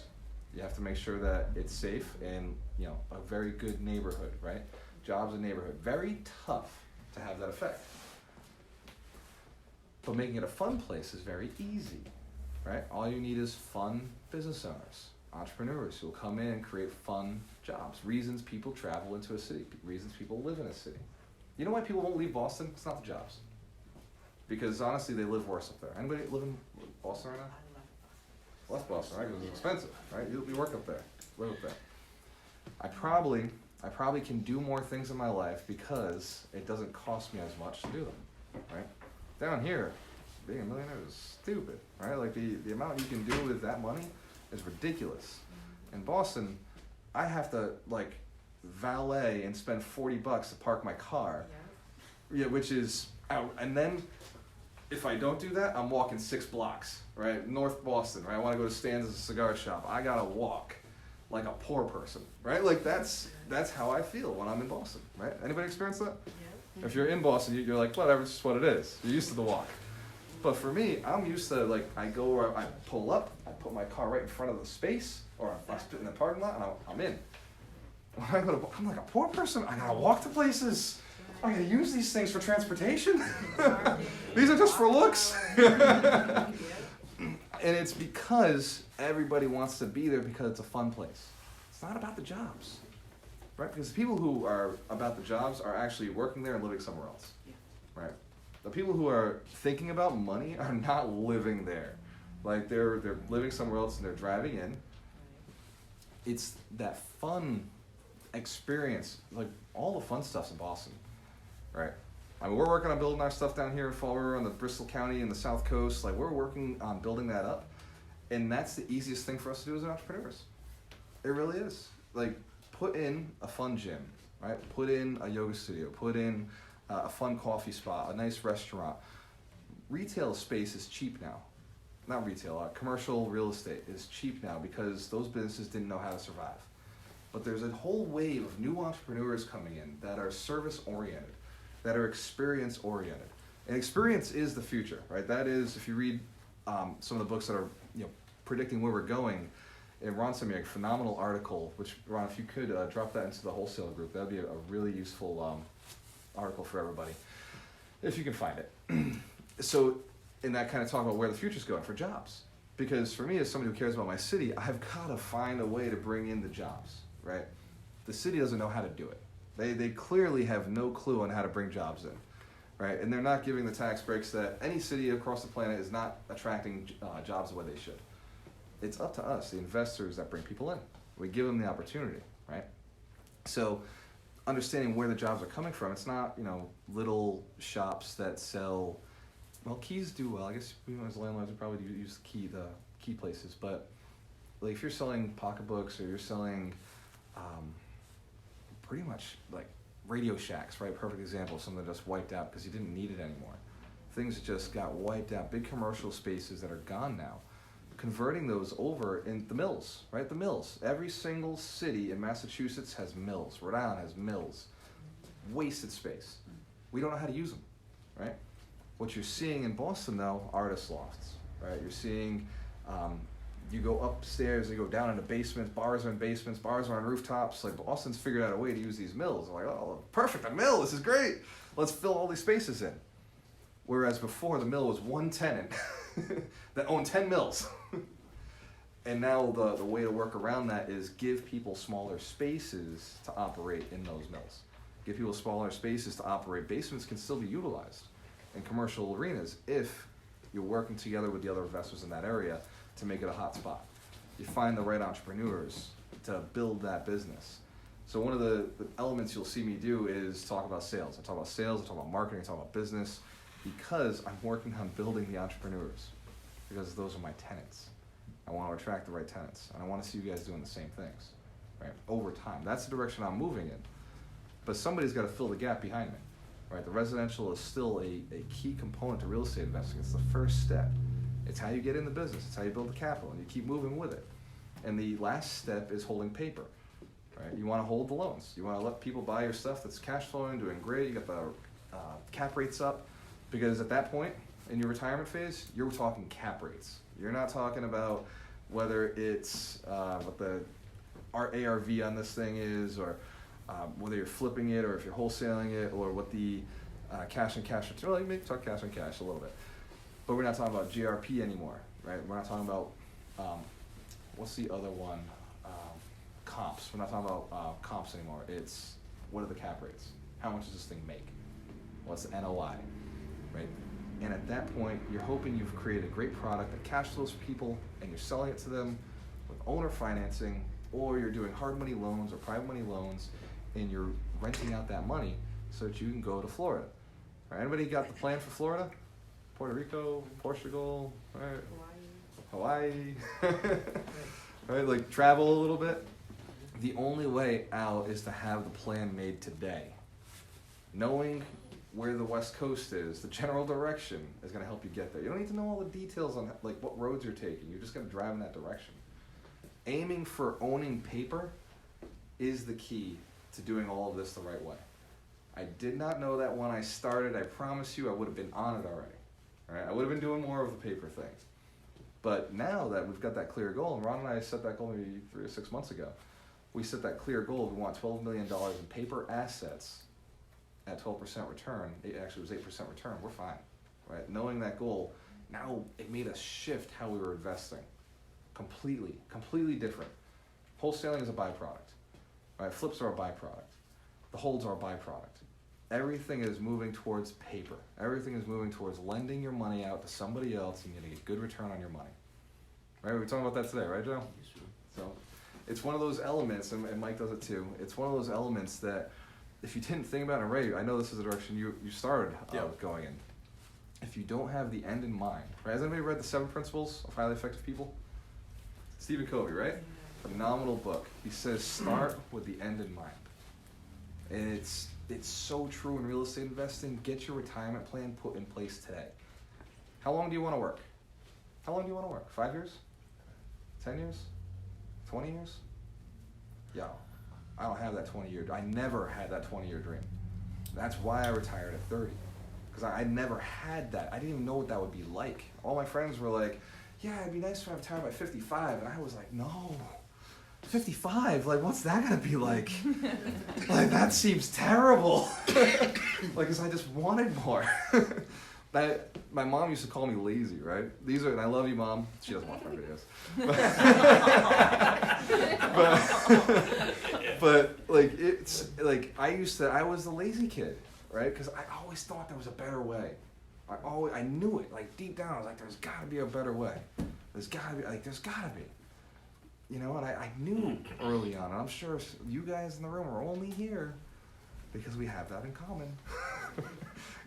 You have to make sure that it's safe and, you know, a very good neighborhood, right? Jobs and neighborhood. Very tough to have that effect. But making it a fun place is very easy, right? All you need is fun business owners, entrepreneurs who will come in and create fun jobs. Reasons people travel into a city. Reasons people live in a city. You know why people won't leave Boston? It's not the jobs. Because honestly, they live worse up there. Anybody live in Boston right now? Less Boston, right? Because it's expensive, right? You work up there, live up there. I probably can do more things in my life because it doesn't cost me as much to do them, right? Down here, being a millionaire is stupid, right? Like the amount you can do with that money is ridiculous. In Boston, I have to like valet and spend $40 to park my car, yeah, which is out. And then if I don't do that, I'm walking 6 blocks, right? North Boston, right? I want to go to Stan's cigar shop. I gotta walk like a poor person, right? Like that's how I feel when I'm in Boston, right? Anybody experience that? Yeah. If you're in Boston, you're like, whatever, it's just what it is. You're used to the walk. But for me, I'm used to like, I pull up, I put my car right in front of the space, or I sit in the parking lot, and I'm in. When I go to, I'm like a poor person. I gotta walk to places. I gotta use these things for transportation. These are just for looks. And it's because everybody wants to be there because it's a fun place. It's not about the jobs, right? Because the people who are about the jobs are actually working there and living somewhere else, right? The people who are thinking about money are not living there. Like they're living somewhere else and they're driving in. It's that fun experience, like all the fun stuff's in Boston, right? I mean, we're working on building our stuff down here in Fall River on the Bristol County and the South Coast. Like we're working on building that up, and that's the easiest thing for us to do as entrepreneurs. It really is. Like put in a fun gym, right? Put in a yoga studio. Put in a fun coffee spot, a nice restaurant. Retail space is cheap now. Not retail, commercial real estate is cheap now because those businesses didn't know how to survive. But there's a whole wave of new entrepreneurs coming in that are service-oriented, that are experience-oriented. And experience is the future, right? That is, if you read some of the books that are predicting where we're going, and Ron sent me a phenomenal article, which, Ron, if you could drop that into the wholesale group, that would be a really useful article for everybody, if you can find it. So, in that kind of talk about where the future's going for jobs. Because for me, as somebody who cares about my city, I've got to find a way to bring in the jobs, right? The city doesn't know how to do it. They clearly have no clue on how to bring jobs in, right? And they're not giving the tax breaks that any city across the planet is not attracting jobs the way they should. It's up to us, the investors, that bring people in. We give them the opportunity, right? So understanding where the jobs are coming from, it's not, little shops that sell, well, keys do well. I guess as landlords, we probably use the key places. But like if you're selling pocketbooks or you're selling pretty much like Radio Shacks, right? Perfect example of something that just wiped out because you didn't need it anymore. Things that just got wiped out, big commercial spaces that are gone now. Converting those over in the mills, right? The mills. Every single city in Massachusetts has mills. Rhode Island has mills. Wasted space. We don't know how to use them, right? What you're seeing in Boston, though, artist lofts, right? You're seeing you go upstairs, you go down into basements, bars are in basements, bars are on rooftops. Like Austin's figured out a way to use these mills. I'm like, oh, perfect, a mill, this is great. Let's fill all these spaces in. Whereas before, the mill was one tenant that owned 10 mills. And now the way to work around that is give people smaller spaces to operate in those mills. Give people smaller spaces to operate. Basements can still be utilized in commercial arenas if you're working together with the other investors in that area to make it a hot spot. You find the right entrepreneurs to build that business. So one of the elements you'll see me do is talk about sales. I talk about sales, I talk about marketing, I talk about business, because I'm working on building the entrepreneurs, because those are my tenants. I want to attract the right tenants, and I want to see you guys doing the same things, right? Over time, that's the direction I'm moving in. But somebody's got to fill the gap behind me, right? The residential is still a key component to real estate investing. It's the first step. It's how you get in the business. It's how you build the capital, and you keep moving with it. And the last step is holding paper, right? You want to hold the loans. You want to let people buy your stuff that's cash flowing, doing great. You got the cap rates up, because at that point in your retirement phase, you're talking cap rates. You're not talking about whether it's what the ARV on this thing is, or whether you're flipping it, or if you're wholesaling it, or what the cash and cash return. Well, you may talk cash and cash a little bit, but we're not talking about GRP anymore, right? We're not talking about what's the other one? Comps. We're not talking about comps anymore. It's what are the cap rates? How much does this thing make? What's the NOI, right? And at that point, you're hoping you've created a great product that cash flows for people, and you're selling it to them with owner financing, or you're doing hard money loans or private money loans, and you're renting out that money so that you can go to Florida. Right? Anybody got the plan for Florida? Puerto Rico, Portugal, right? Hawaii. Right? Like travel a little bit. The only way out is to have the plan made today. Knowing where the West Coast is, the general direction is going to help you get there. You don't need to know all the details on like what roads you're taking. You're just going to drive in that direction. Aiming for owning paper is the key to doing all of this the right way. I did not know that when I started. I promise you I would have been on it already. All right? I would have been doing more of the paper thing. But now that we've got that clear goal, and Ron and I set that goal maybe 3 or 6 months ago, we set that clear goal. We want $12 million in paper assets at 12% return. It actually was 8% return. We're fine, right? Knowing that goal, now it made us shift how we were investing. Completely different. Wholesaling is a byproduct, right? Flips are a byproduct. The holds are a byproduct. Everything is moving towards paper. Everything is moving towards lending your money out to somebody else and getting a good return on your money. Right? We were talking about that today, right, Joe? So it's one of those elements, and Mike does it too. It's one of those elements that if you didn't think about it, Ray, I know this is the direction you started going in. If you don't have the end in mind, right? Has anybody read The 7 Principles of Highly Effective People? Stephen Covey, right? Phenomenal book. He says start with the end in mind. And it's so true in real estate investing. Get your retirement plan put in place today. How long do you want to work? How long do you want to work? 5 years? 10 years? 20 years? Yo, I don't have that 20-year. I never had that 20-year dream. That's why I retired at 30. Because I never had that. I didn't even know what that would be like. All my friends were like, yeah, it'd be nice if I retired by 55. And I was like, no. 55? Like, what's that gonna be like? Like, that seems terrible. Like, cause I just wanted more. My mom used to call me lazy, right? And I love you, Mom. She doesn't watch my videos. But like, it's like, I was the lazy kid, right? Cause I always thought there was a better way. I knew it, like deep down, I was like, there's gotta be a better way. There's gotta be. You know, and I knew early on, and I'm sure you guys in the room are only here because we have that in common.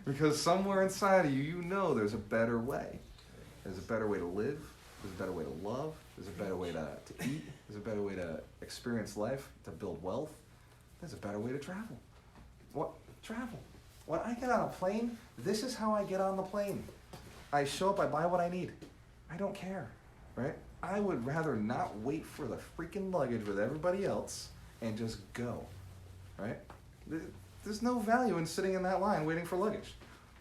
Because somewhere inside of you, you know there's a better way. There's a better way to live. There's a better way to love. There's a better way to eat. There's a better way to experience life, to build wealth. There's a better way to travel. What? Travel. When I get on a plane, this is how I get on the plane. I show up, I buy what I need. I don't care, right? I would rather not wait for the freaking luggage with everybody else and just go, right? There's no value in sitting in that line waiting for luggage.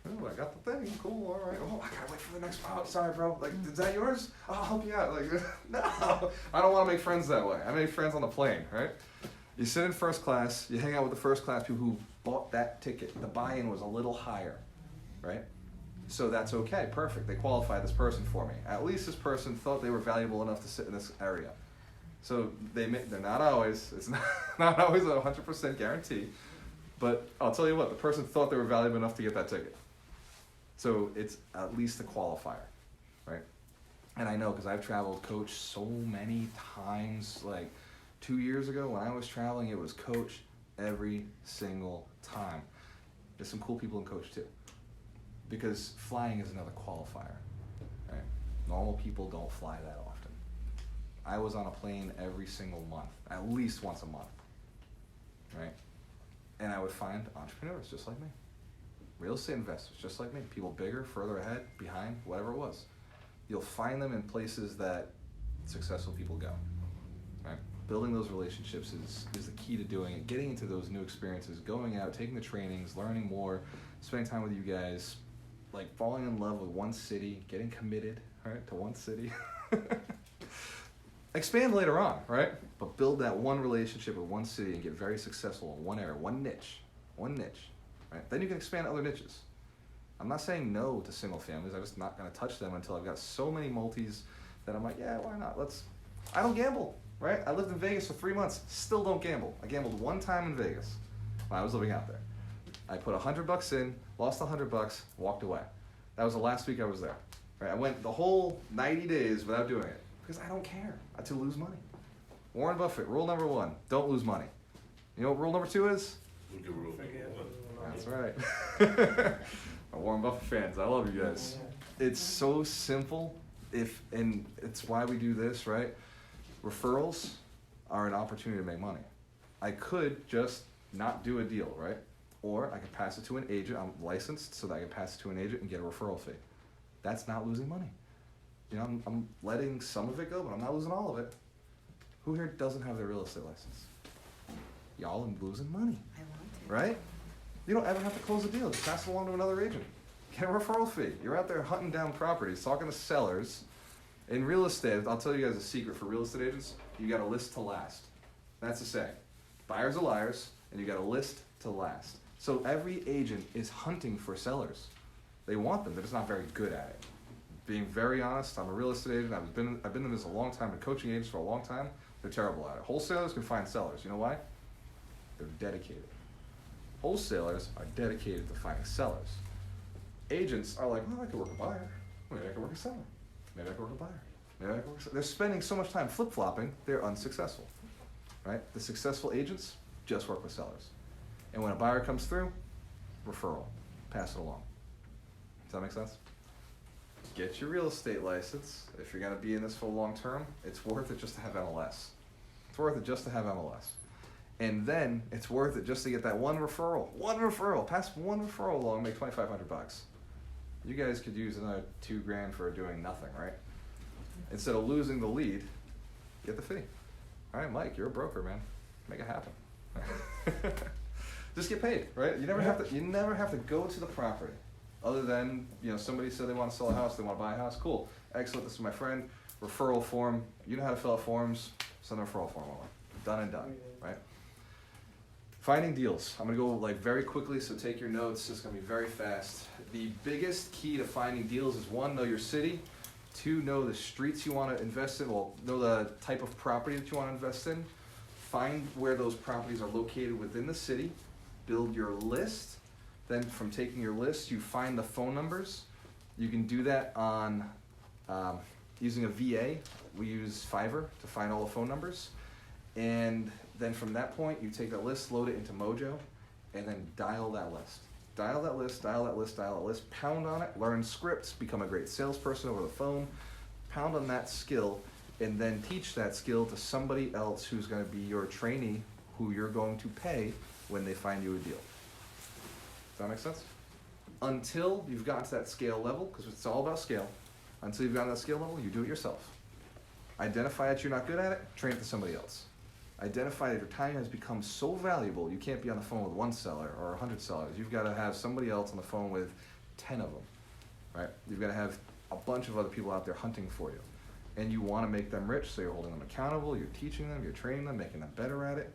Oh, I got the thing. Cool. All right. Oh, I gotta wait for the next. Oh, sorry, bro. Like, is that yours? I'll help you out. Like, no. I don't want to make friends that way. I make friends on the plane, right? You sit in first class. You hang out with the first class people who bought that ticket. The buy-in was a little higher, right? So that's okay. Perfect. They qualify this person for me. At least this person thought they were valuable enough to sit in this area. So they're not always. It's not always a 100% guarantee. But I'll tell you what. The person thought they were valuable enough to get that ticket. So it's at least a qualifier, right? And I know because I've traveled coach so many times. Like 2 years ago when I was traveling, it was coach every single time. There's some cool people in coach too. Because flying is another qualifier, right? Normal people don't fly that often. I was on a plane every single month, at least once a month, right? And I would find entrepreneurs just like me. Real estate investors, just like me, people bigger, further ahead, behind, whatever it was. You'll find them in places that successful people go, right? Building those relationships is the key to doing it. Getting into those new experiences, going out, taking the trainings, learning more, spending time with you guys, like falling in love with one city, getting committed, right, to one city. Expand later on, right? But build that one relationship with one city and get very successful in one area, one niche, right? Then you can expand other niches. I'm not saying no to single families. I'm just not going to touch them until I've got so many multis that I'm like, yeah, why not? I don't gamble, right? I lived in Vegas for 3 months, still don't gamble. I gambled one time in Vegas when I was living out there. I put $100 in, lost $100, walked away. That was the last week I was there. Right? I went the whole 90 days without doing it because I don't care to lose money. Warren Buffett, rule number 1, don't lose money. You know what rule number 2 is? Forget. That's right. My Warren Buffett fans, I love you guys. It's so simple, and it's why we do this, right? Referrals are an opportunity to make money. I could just not do a deal, right? Or I could pass it to an agent. I'm licensed so that I can pass it to an agent and get a referral fee. That's not losing money. You know, I'm letting some of it go, but I'm not losing all of it. Who here doesn't have their real estate license? Y'all are losing money, I want to. right? You don't ever have to close a deal. Just pass it along to another agent. Get a referral fee. You're out there hunting down properties, talking to sellers. In real estate, I'll tell you guys a secret for real estate agents. You got a list to last. That's the saying. Buyers are liars, and you got a list to last. So every agent is hunting for sellers. They want them. They're just not very good at it. Being very honest, I'm a real estate agent. I've been in this a long time. Been coaching agents for a long time. They're terrible at it. Wholesalers can find sellers. You know why? They're dedicated. Wholesalers are dedicated to finding sellers. Agents are like, well, I could work a buyer. Maybe I could work a seller. Maybe I could work a buyer. Maybe I could work a seller. They're spending so much time flip-flopping, they're unsuccessful. Right? The successful agents just work with sellers. And when a buyer comes through, referral. Pass it along. Does that make sense? Get your real estate license. If you're going to be in this for the long term, it's worth it just to have MLS. It's worth it just to have MLS. And then it's worth it just to get that one referral. Pass one referral along, make $2,500. You guys could use another $2,000 for doing nothing, right? Instead of losing the lead, get the fee. All right, Mike, you're a broker, man. Make it happen. Just get paid, right? You never have to go to the property. Other than, somebody said they want to sell a house, they want to buy a house. Cool. Excellent. This is my friend. Referral form. You know how to fill out forms. Send a referral form over. Done and done, right? Finding deals. I'm going to go very quickly, so take your notes. It's going to be very fast. The biggest key to finding deals is 1, know your city. 2, know the streets you want to invest in. Well, know the type of property that you want to invest in. Find where those properties are located within the city. Build your list. Then from taking your list, you find the phone numbers. You can do that on using a VA. We use Fiverr to find all the phone numbers. And then from that point, you take that list, load it into Mojo, and then dial that list. Dial that list, pound on it, learn scripts, become a great salesperson over the phone, pound on that skill, and then teach that skill to somebody else who's going to be your trainee, who you're going to pay when they find you a deal. Does that make sense? Until you've gotten to that scale level, because it's all about scale, until you've gotten to that scale level, you do it yourself. Identify that you're not good at it, train it to somebody else. Identify that your time has become so valuable, you can't be on the phone with one seller or 100 sellers. You've got to have somebody else on the phone with 10 of them, right? You've got to have a bunch of other people out there hunting for you. And you want to make them rich, so you're holding them accountable, you're teaching them, you're training them, making them better at it.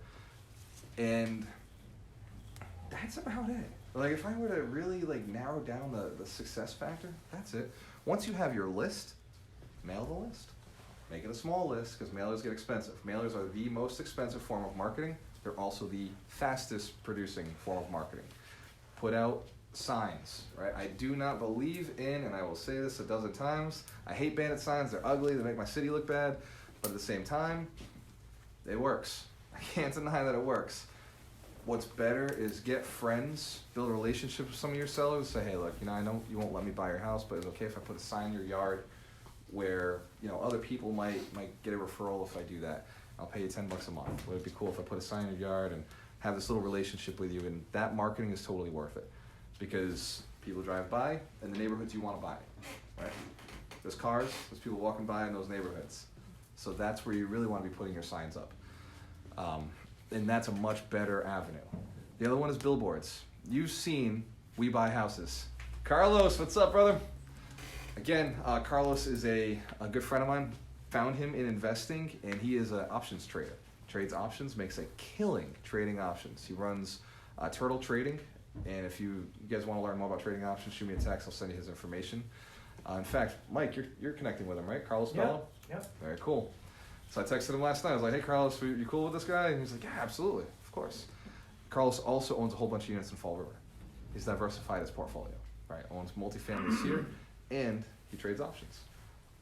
And that's about it. Like, if I were to really, like, narrow down the success factor, that's it. Once you have your list, mail the list. Make it a small list, because mailers get expensive. Mailers are the most expensive form of marketing. They're also the fastest producing form of marketing. Put out signs, right? I do not believe in, and I will say this a dozen times, I hate bandit signs. They're ugly. They make my city look bad. But at the same time, it works. I can't deny that it works. What's better is get friends, build a relationship with some of your sellers. Say, hey, look, I know you won't let me buy your house, but it's okay if I put a sign in your yard where, other people might get a referral if I do that. I'll pay you $10 a month. Would it be cool if I put a sign in your yard and have this little relationship with you? And that marketing is totally worth it, because people drive by in the neighborhoods you want to buy, right? There's cars, there's people walking by in those neighborhoods. So that's where you really want to be putting your signs up. And that's a much better avenue. The other one is billboards. You've seen We Buy Houses. Carlos, what's up, brother? Again, Carlos is a good friend of mine. Found him in investing, and he is an options trader. Trades options, makes a killing trading options. He runs Turtle Trading, and if you guys want to learn more about trading options, shoot me a text. I'll send you his information. In fact, Mike, you're connecting with him, right? Carlos Bello? Yep. Very cool. So I texted him last night. I was like, hey, Carlos, you cool with this guy? And he's like, yeah, absolutely, of course. Carlos also owns a whole bunch of units in Fall River. He's diversified his portfolio, right? Owns multifamilies here, and he trades options.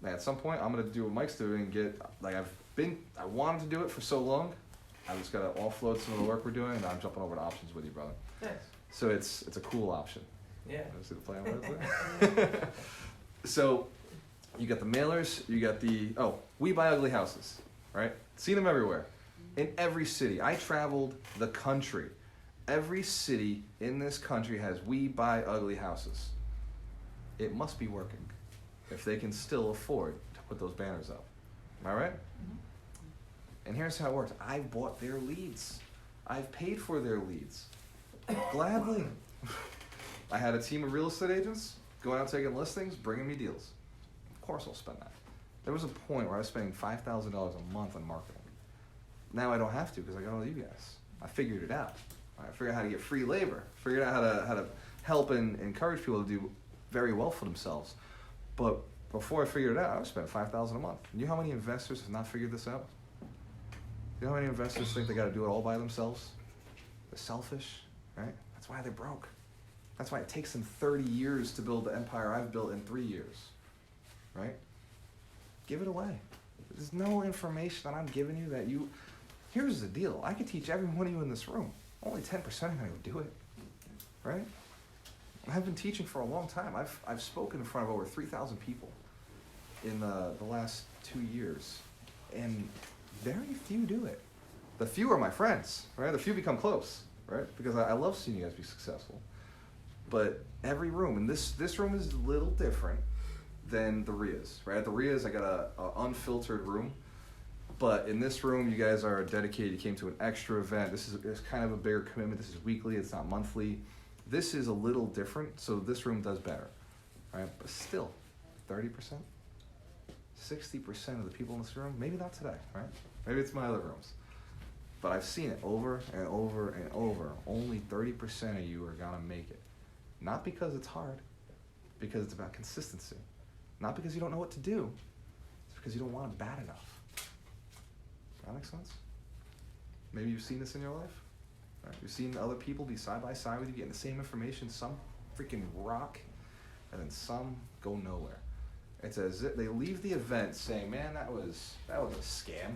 Now, at some point, I'm going to do what Mike's doing and get, like, I wanted to do it for so long. I just got to offload some of the work we're doing, and I'm jumping over to options with you, brother. Nice. So it's a cool option. Yeah. See the play on words there? So you got the mailers, you got We Buy Ugly Houses, right? Seen them everywhere. In every city. I traveled the country. Every city in this country has We Buy Ugly Houses. It must be working if they can still afford to put those banners up. Am I right? Mm-hmm. And here's how it works. I've bought their leads. I've paid for their leads. Gladly. I had a team of real estate agents going out taking listings, bringing me deals. Of course I'll spend that. There was a point where I was spending $5,000 a month on marketing. Now I don't have to, because I got all you guys. I figured it out. I figured out how to get free labor. Figured out how to help and encourage people to do very well for themselves. But before I figured it out, I was spending $5,000 a month. You know how many investors have not figured this out? You know how many investors think they got to do it all by themselves? They're selfish, right? That's why they're broke. That's why it takes them 30 years to build the empire I've built in 3 years, right? Give it away. There's no information that I'm giving you that you... Here's the deal. I could teach every one of you in this room. Only 10% are going to do it, right? I've been teaching for a long time. I've spoken in front of over 3,000 people in the last 2 years, and very few do it. The few are my friends, right? The few become close, right? Because I love seeing you guys be successful. But every room, and this room is a little different than the RIAs, right? At the RIAs, I got a unfiltered room. But in this room, you guys are dedicated. You came to an extra event. This is kind of a bigger commitment. This is weekly. It's not monthly. This is a little different, so this room does better, right? But still, 30%, 60% of the people in this room, maybe not today, right? Maybe it's my other rooms. But I've seen it over and over and over. Only 30% of you are going to make it. Not because it's hard, because it's about consistency. Not because you don't know what to do. It's because you don't want it bad enough. That makes sense? Maybe you've seen this in your life. Right? You've seen other people be side by side with you, getting the same information. Some freaking rock, and then some go nowhere. It's as if they leave the event saying, "Man, that was a scam.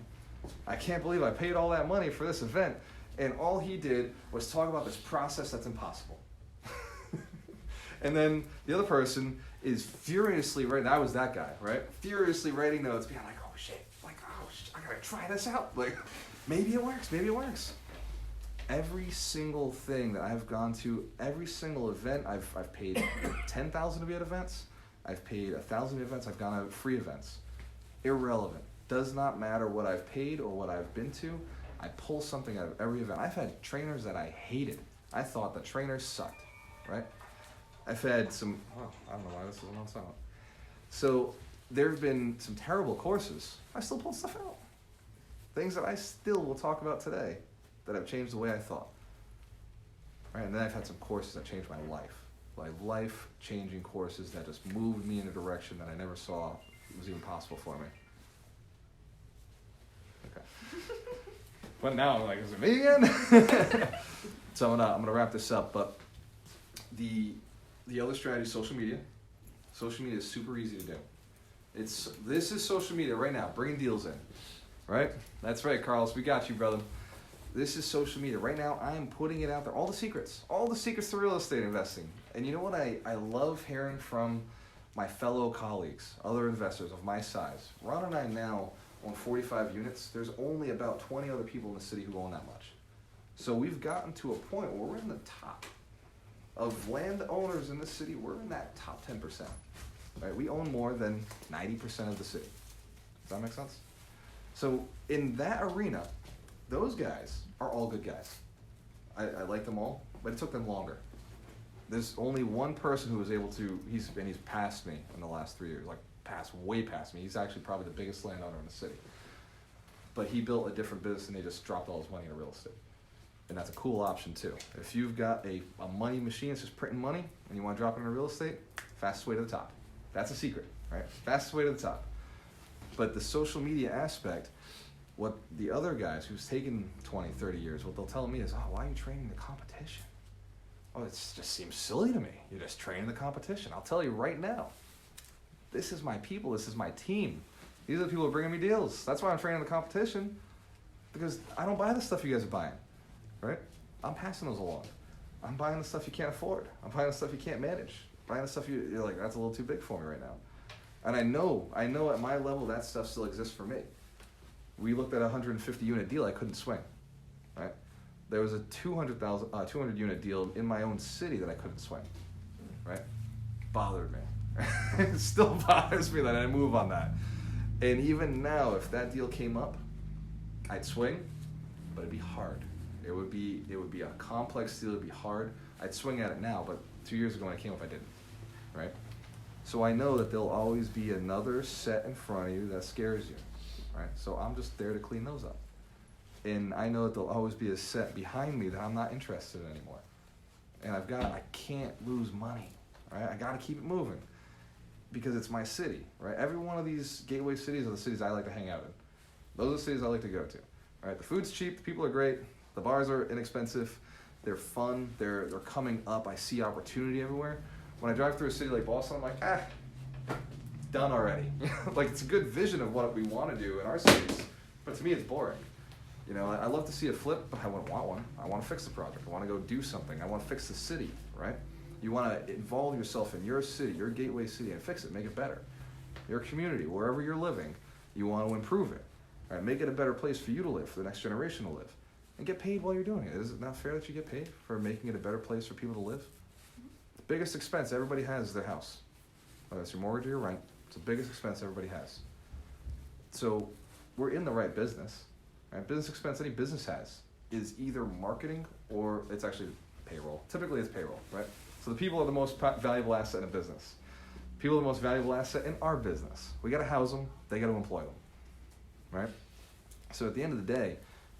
I can't believe I paid all that money for this event, and all he did was talk about this process that's impossible." And then the other person is furiously writing. I was that guy, right? Furiously writing notes, being like, "Oh shit! I gotta try this out. Like, maybe it works. Maybe it works." Every single thing that I've gone to, every single event, I've paid 10,000 to be at events. I've paid 1,000 events. I've gone to free events. Irrelevant. Does not matter what I've paid or what I've been to. I pull something out of every event. I've had trainers that I hated. I thought the trainers sucked, right? I've had some, I don't know why this isn't on silent. So there have been some terrible courses. I still pulled stuff out. Things that I still will talk about today that have changed the way I thought. Right, and then I've had some courses that changed my life. Like life-changing courses that just moved me in a direction that I never saw was even possible for me. Okay. But now I'm like, is it me again? So I'm gonna wrap this up. But the other strategy is social media. Social media is super easy to do. This is social media right now, bringing deals in. Right? That's right, Carlos. We got you, brother. This is social media. Right now, I am putting it out there. All the secrets to real estate investing. And you know what I love hearing from my fellow colleagues, other investors of my size. Ron and I now own 45 units. There's only about 20 other people in the city who own that much. So we've gotten to a point where we're in the top of landowners in the city. We're in that top 10%. Right? We own more than 90% of the city. Does that make sense? So in that arena, those guys are all good guys. I like them all, but it took them longer. There's only one person who was able to, he's passed me in the last 3 years, like way past me. He's actually probably the biggest landowner in the city. But he built a different business and they just dropped all his money into real estate. And that's a cool option too. If you've got a money machine that's just printing money and you want to drop it into real estate, fastest way to the top. That's a secret, right? Fastest way to the top. But the social media aspect, what the other guys who's taken 20, 30 years, what they'll tell me is, why are you training the competition? Oh, it just seems silly to me. You're just training the competition. I'll tell you right now, this is my people, this is my team. These are the people who are bringing me deals. That's why I'm training the competition, because I don't buy the stuff you guys are buying, right? I'm passing those along. I'm buying the stuff you can't afford. I'm buying the stuff you can't manage. Buying the stuff you're like, that's a little too big for me right now. And I know at my level that stuff still exists for me. We looked at a 150 unit deal I couldn't swing, right? There was a 200 unit deal in my own city that I couldn't swing, right? Bothered me. It still bothers me that I move on that. And even now, if that deal came up, I'd swing, but it'd be hard. It would be a complex deal, it'd be hard. I'd swing at it now, but 2 years ago when it came up, I didn't, right? So I know that there'll always be another set in front of you that scares you, right? So I'm just there to clean those up. And I know that there'll always be a set behind me that I'm not interested in anymore. And I can't lose money, right? I gotta keep it moving because it's my city, right? Every one of these gateway cities are the cities I like to hang out in. Those are the cities I like to go to, right? The food's cheap, the people are great, the bars are inexpensive, they're fun, they're coming up, I see opportunity everywhere. When I drive through a city like Boston, I'm like, it's done already. Like, it's a good vision of what we want to do in our cities, but to me it's boring. You know, I love to see a flip, but I wouldn't want one. I want to fix the project. I want to go do something. I want to fix the city, right? You want to involve yourself in your city, your gateway city, and fix it, make it better. Your community, wherever you're living, you want to improve it, right? Make it a better place for you to live, for the next generation to live, and get paid while you're doing it. Is it not fair that you get paid for making it a better place for people to live? The biggest expense everybody has is their house. Whether it's your mortgage or your rent, it's the biggest expense everybody has. So we're in the right business. Right? Business expense any business has is either marketing or it's actually payroll. Typically it's payroll, right? So the people are the most valuable asset in a business. People are the most valuable asset in our business. We gotta house them, they gotta employ them, right? So at the end of the day,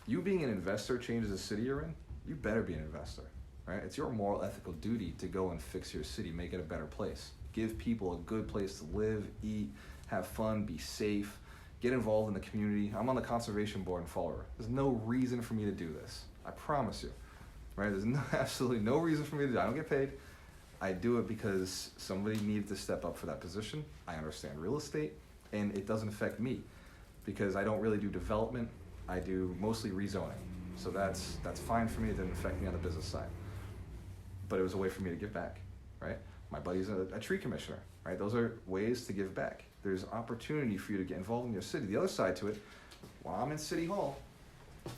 you being an investor changes the city you're in, you better be an investor, right? It's your moral, ethical duty to go and fix your city, make it a better place. Give people a good place to live, eat, have fun, be safe, get involved in the community. I'm on the conservation board in Fall River. There's no reason for me to do this. I promise you, right? There's absolutely no reason for me to do it. I don't get paid. I do it because somebody needed to step up for that position. I understand real estate, and it doesn't affect me because I don't really do development. I do mostly rezoning. So that's fine for me. It didn't affect me on the business side. But it was a way for me to give back, right? My buddy's a tree commissioner, right? Those are ways to give back. There's opportunity for you to get involved in your city. The other side to it, while I'm in City Hall,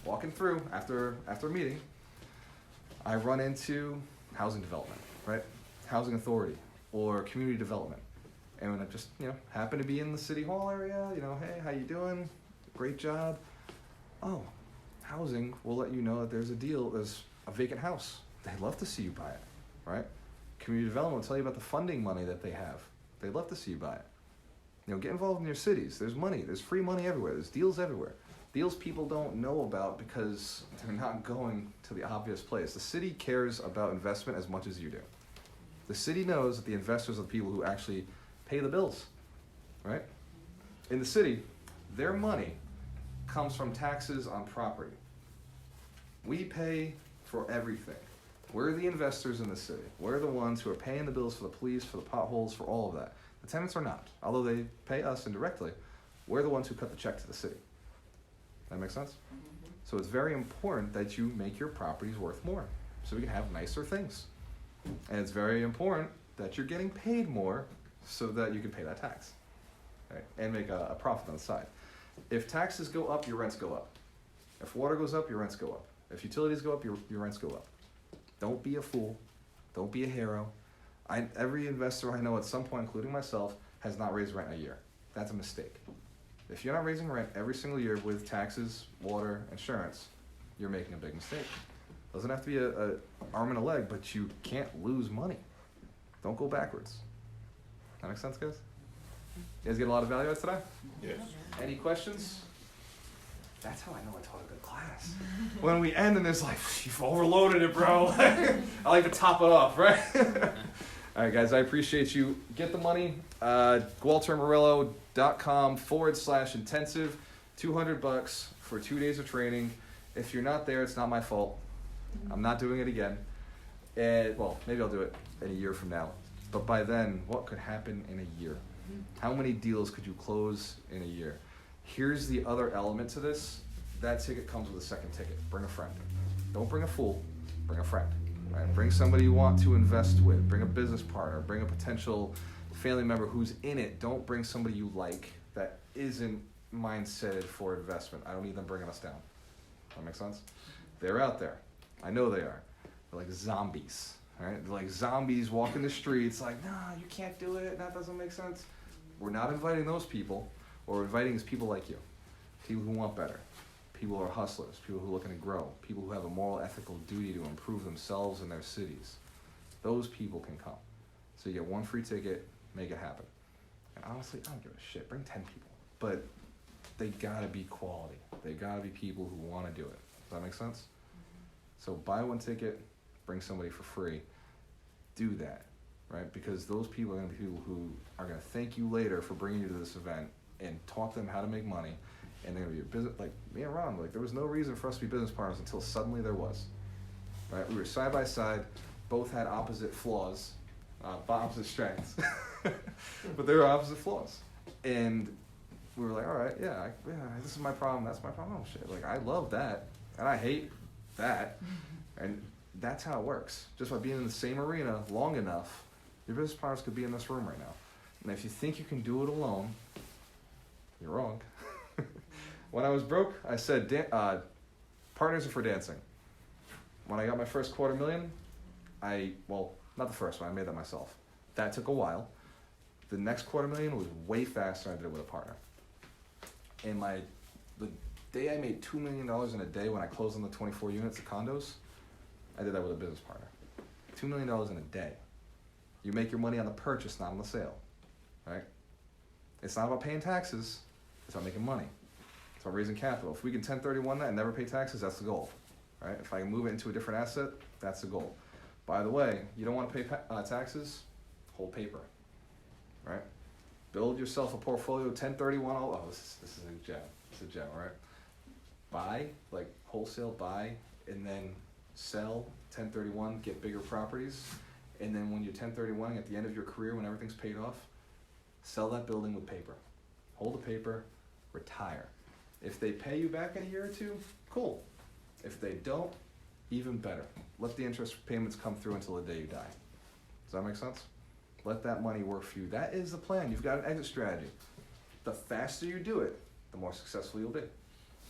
walking through after a meeting, I run into housing development, right? Housing authority or community development. And when I just, happen to be in the City Hall area, hey, how you doing? Great job. Oh, housing will let you know that there's a deal, there's a vacant house. They'd love to see you buy it, right? Community development will tell you about the funding money that they have. They'd love to see you buy it. You know, get involved in your cities. There's money. There's free money everywhere. There's deals everywhere. Deals people don't know about because they're not going to the obvious place. The city cares about investment as much as you do. The city knows that the investors are the people who actually pay the bills, right? In the city, their money comes from taxes on property. We pay for everything. We're the investors in the city. We're the ones who are paying the bills for the police, for the potholes, for all of that. The tenants are not. Although they pay us indirectly, we're the ones who cut the check to the city. That makes sense? So it's very important that you make your properties worth more so we can have nicer things. And it's very important that you're getting paid more so that you can pay that tax, right? And make a profit on the side. If taxes go up, your rents go up. If water goes up, your rents go up. If utilities go up, your rents go up. Don't be a fool. Don't be a hero. Every investor I know at some point, including myself, has not raised rent in a year. That's a mistake. If you're not raising rent every single year with taxes, water, insurance, you're making a big mistake. Doesn't have to be a arm and a leg, but you can't lose money. Don't go backwards. That makes sense, guys? You guys get a lot of value out of today? Yes. Any questions? That's how I know I taught a good class. When we end and there's like, you've overloaded it, bro. I like to top it off, right? All right, guys, I appreciate you. Get the money. GualterMorello.com/intensive. $200 for 2 days of training. If you're not there, it's not my fault. I'm not doing it again. Well, maybe I'll do it in a year from now. But by then, what could happen in a year? How many deals could you close in a year? Here's the other element to this. That ticket comes with a second ticket. Bring a friend. Don't bring a fool. Bring a friend. Right? Bring somebody you want to invest with. Bring a business partner. Bring a potential family member who's in it. Don't bring somebody you like that isn't mindseted for investment. I don't need them bringing us down. That make sense? They're out there. I know they are. They're like zombies. Right? They're like zombies walking the streets like, nah, you can't do it. That doesn't make sense. We're not inviting those people. What we're inviting is people like you. People who want better. People who are hustlers. People who are looking to grow. People who have a moral, ethical duty to improve themselves and their cities. Those people can come. So you get one free ticket, make it happen. And honestly, I don't give a shit. Bring 10 people. But they gotta be quality. They gotta be people who want to do it. Does that make sense? So buy one ticket, bring somebody for free. Do that, right? Because those people are gonna be people who are gonna thank you later for bringing you to this event and taught them how to make money. And they're gonna be a business, like me and Ron, like there was no reason for us to be business partners until suddenly there was, right? We were side by side, both had opposite flaws, opposite strengths, but they were opposite flaws. And we were like, all right, yeah, this is my problem, that's my problem, oh shit. Like I love that, and I hate that, and that's how it works. Just by being in the same arena long enough, your business partners could be in this room right now. And if you think you can do it alone, you're wrong. When I was broke, I said, partners are for dancing. When I got my first $250,000, not the first one, I made that myself. That took a while. The next $250,000 was way faster than I did it with a partner. And the day I made $2 million in a day when I closed on the 24 units of condos, I did that with a business partner. $2 million in a day. You make your money on the purchase, not on the sale, right? It's not about paying taxes, it's about making money. It's about raising capital. If we can 1031 that and never pay taxes, that's the goal, right? If I can move it into a different asset, that's the goal. By the way, you don't want to pay taxes? Hold paper, right? Build yourself a portfolio, 1031, this is a gem. It's a gem, all right? Buy, like wholesale buy, and then sell, 1031, get bigger properties, and then when you're 1031 at the end of your career, when everything's paid off, sell that building with paper. Hold the paper, retire. If they pay you back in a year or two, cool. If they don't, even better. Let the interest payments come through until the day you die. Does that make sense? Let that money work for you. That is the plan. You've got an exit strategy. The faster you do it, the more successful you'll be.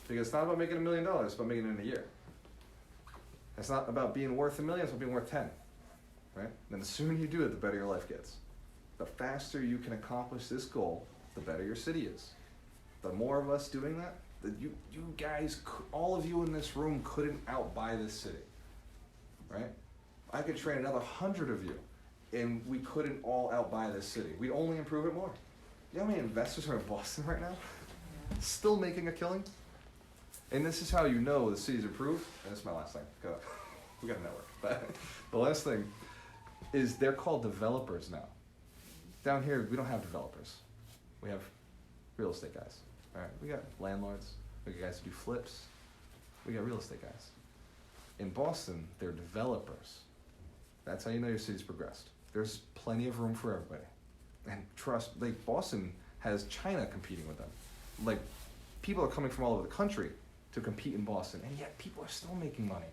Because it's not about making $1 million, it's about making it in a year. It's not about being worth $1 million, it's about being worth 10. Right? And the sooner you do it, the better your life gets. The faster you can accomplish this goal, the better your city is. The more of us doing that, you guys, all of you in this room couldn't outbuy this city, right? I could train another 100 of you. and we couldn't all outbuy this city. We'd only improve it more. You know how many investors are in Boston right now? Still making a killing? And this is how you know the city's improved, and this is my last thing, go. We got a network. But the last thing is they're called developers now. Down here, we don't have developers. We have real estate guys. All right, we got landlords, we got guys who do flips, we got real estate guys. In Boston, they're developers. That's how you know your city's progressed. There's plenty of room for everybody. And trust, like Boston has China competing with them. Like people are coming from all over the country to compete in Boston, and yet people are still making money.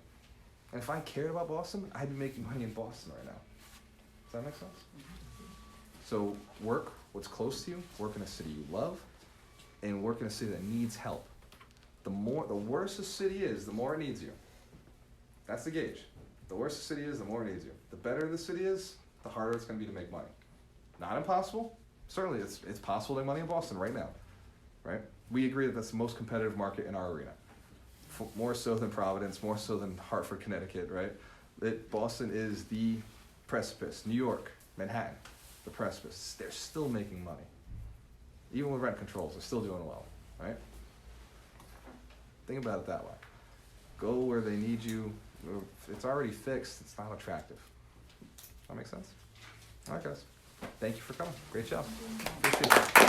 And if I cared about Boston, I'd be making money in Boston right now. Does that make sense? So work what's close to you, work in a city you love, and work in a city that needs help. The worse a city is, the more it needs you. That's the gauge. The worse the city is, the more it needs you. The better the city is, the harder it's going to be to make money. Not impossible. Certainly, it's possible to make money in Boston right now, right? We agree that that's the most competitive market in our arena. More so than Providence, more so than Hartford, Connecticut, right? Boston is the precipice. New York, Manhattan, the precipice. They're still making money. Even with rent controls, they're still doing well, right? Think about it that way. Go where they need you. If it's already fixed, it's not attractive. That makes sense? All right, guys. Thank you for coming. Great job. Appreciate it.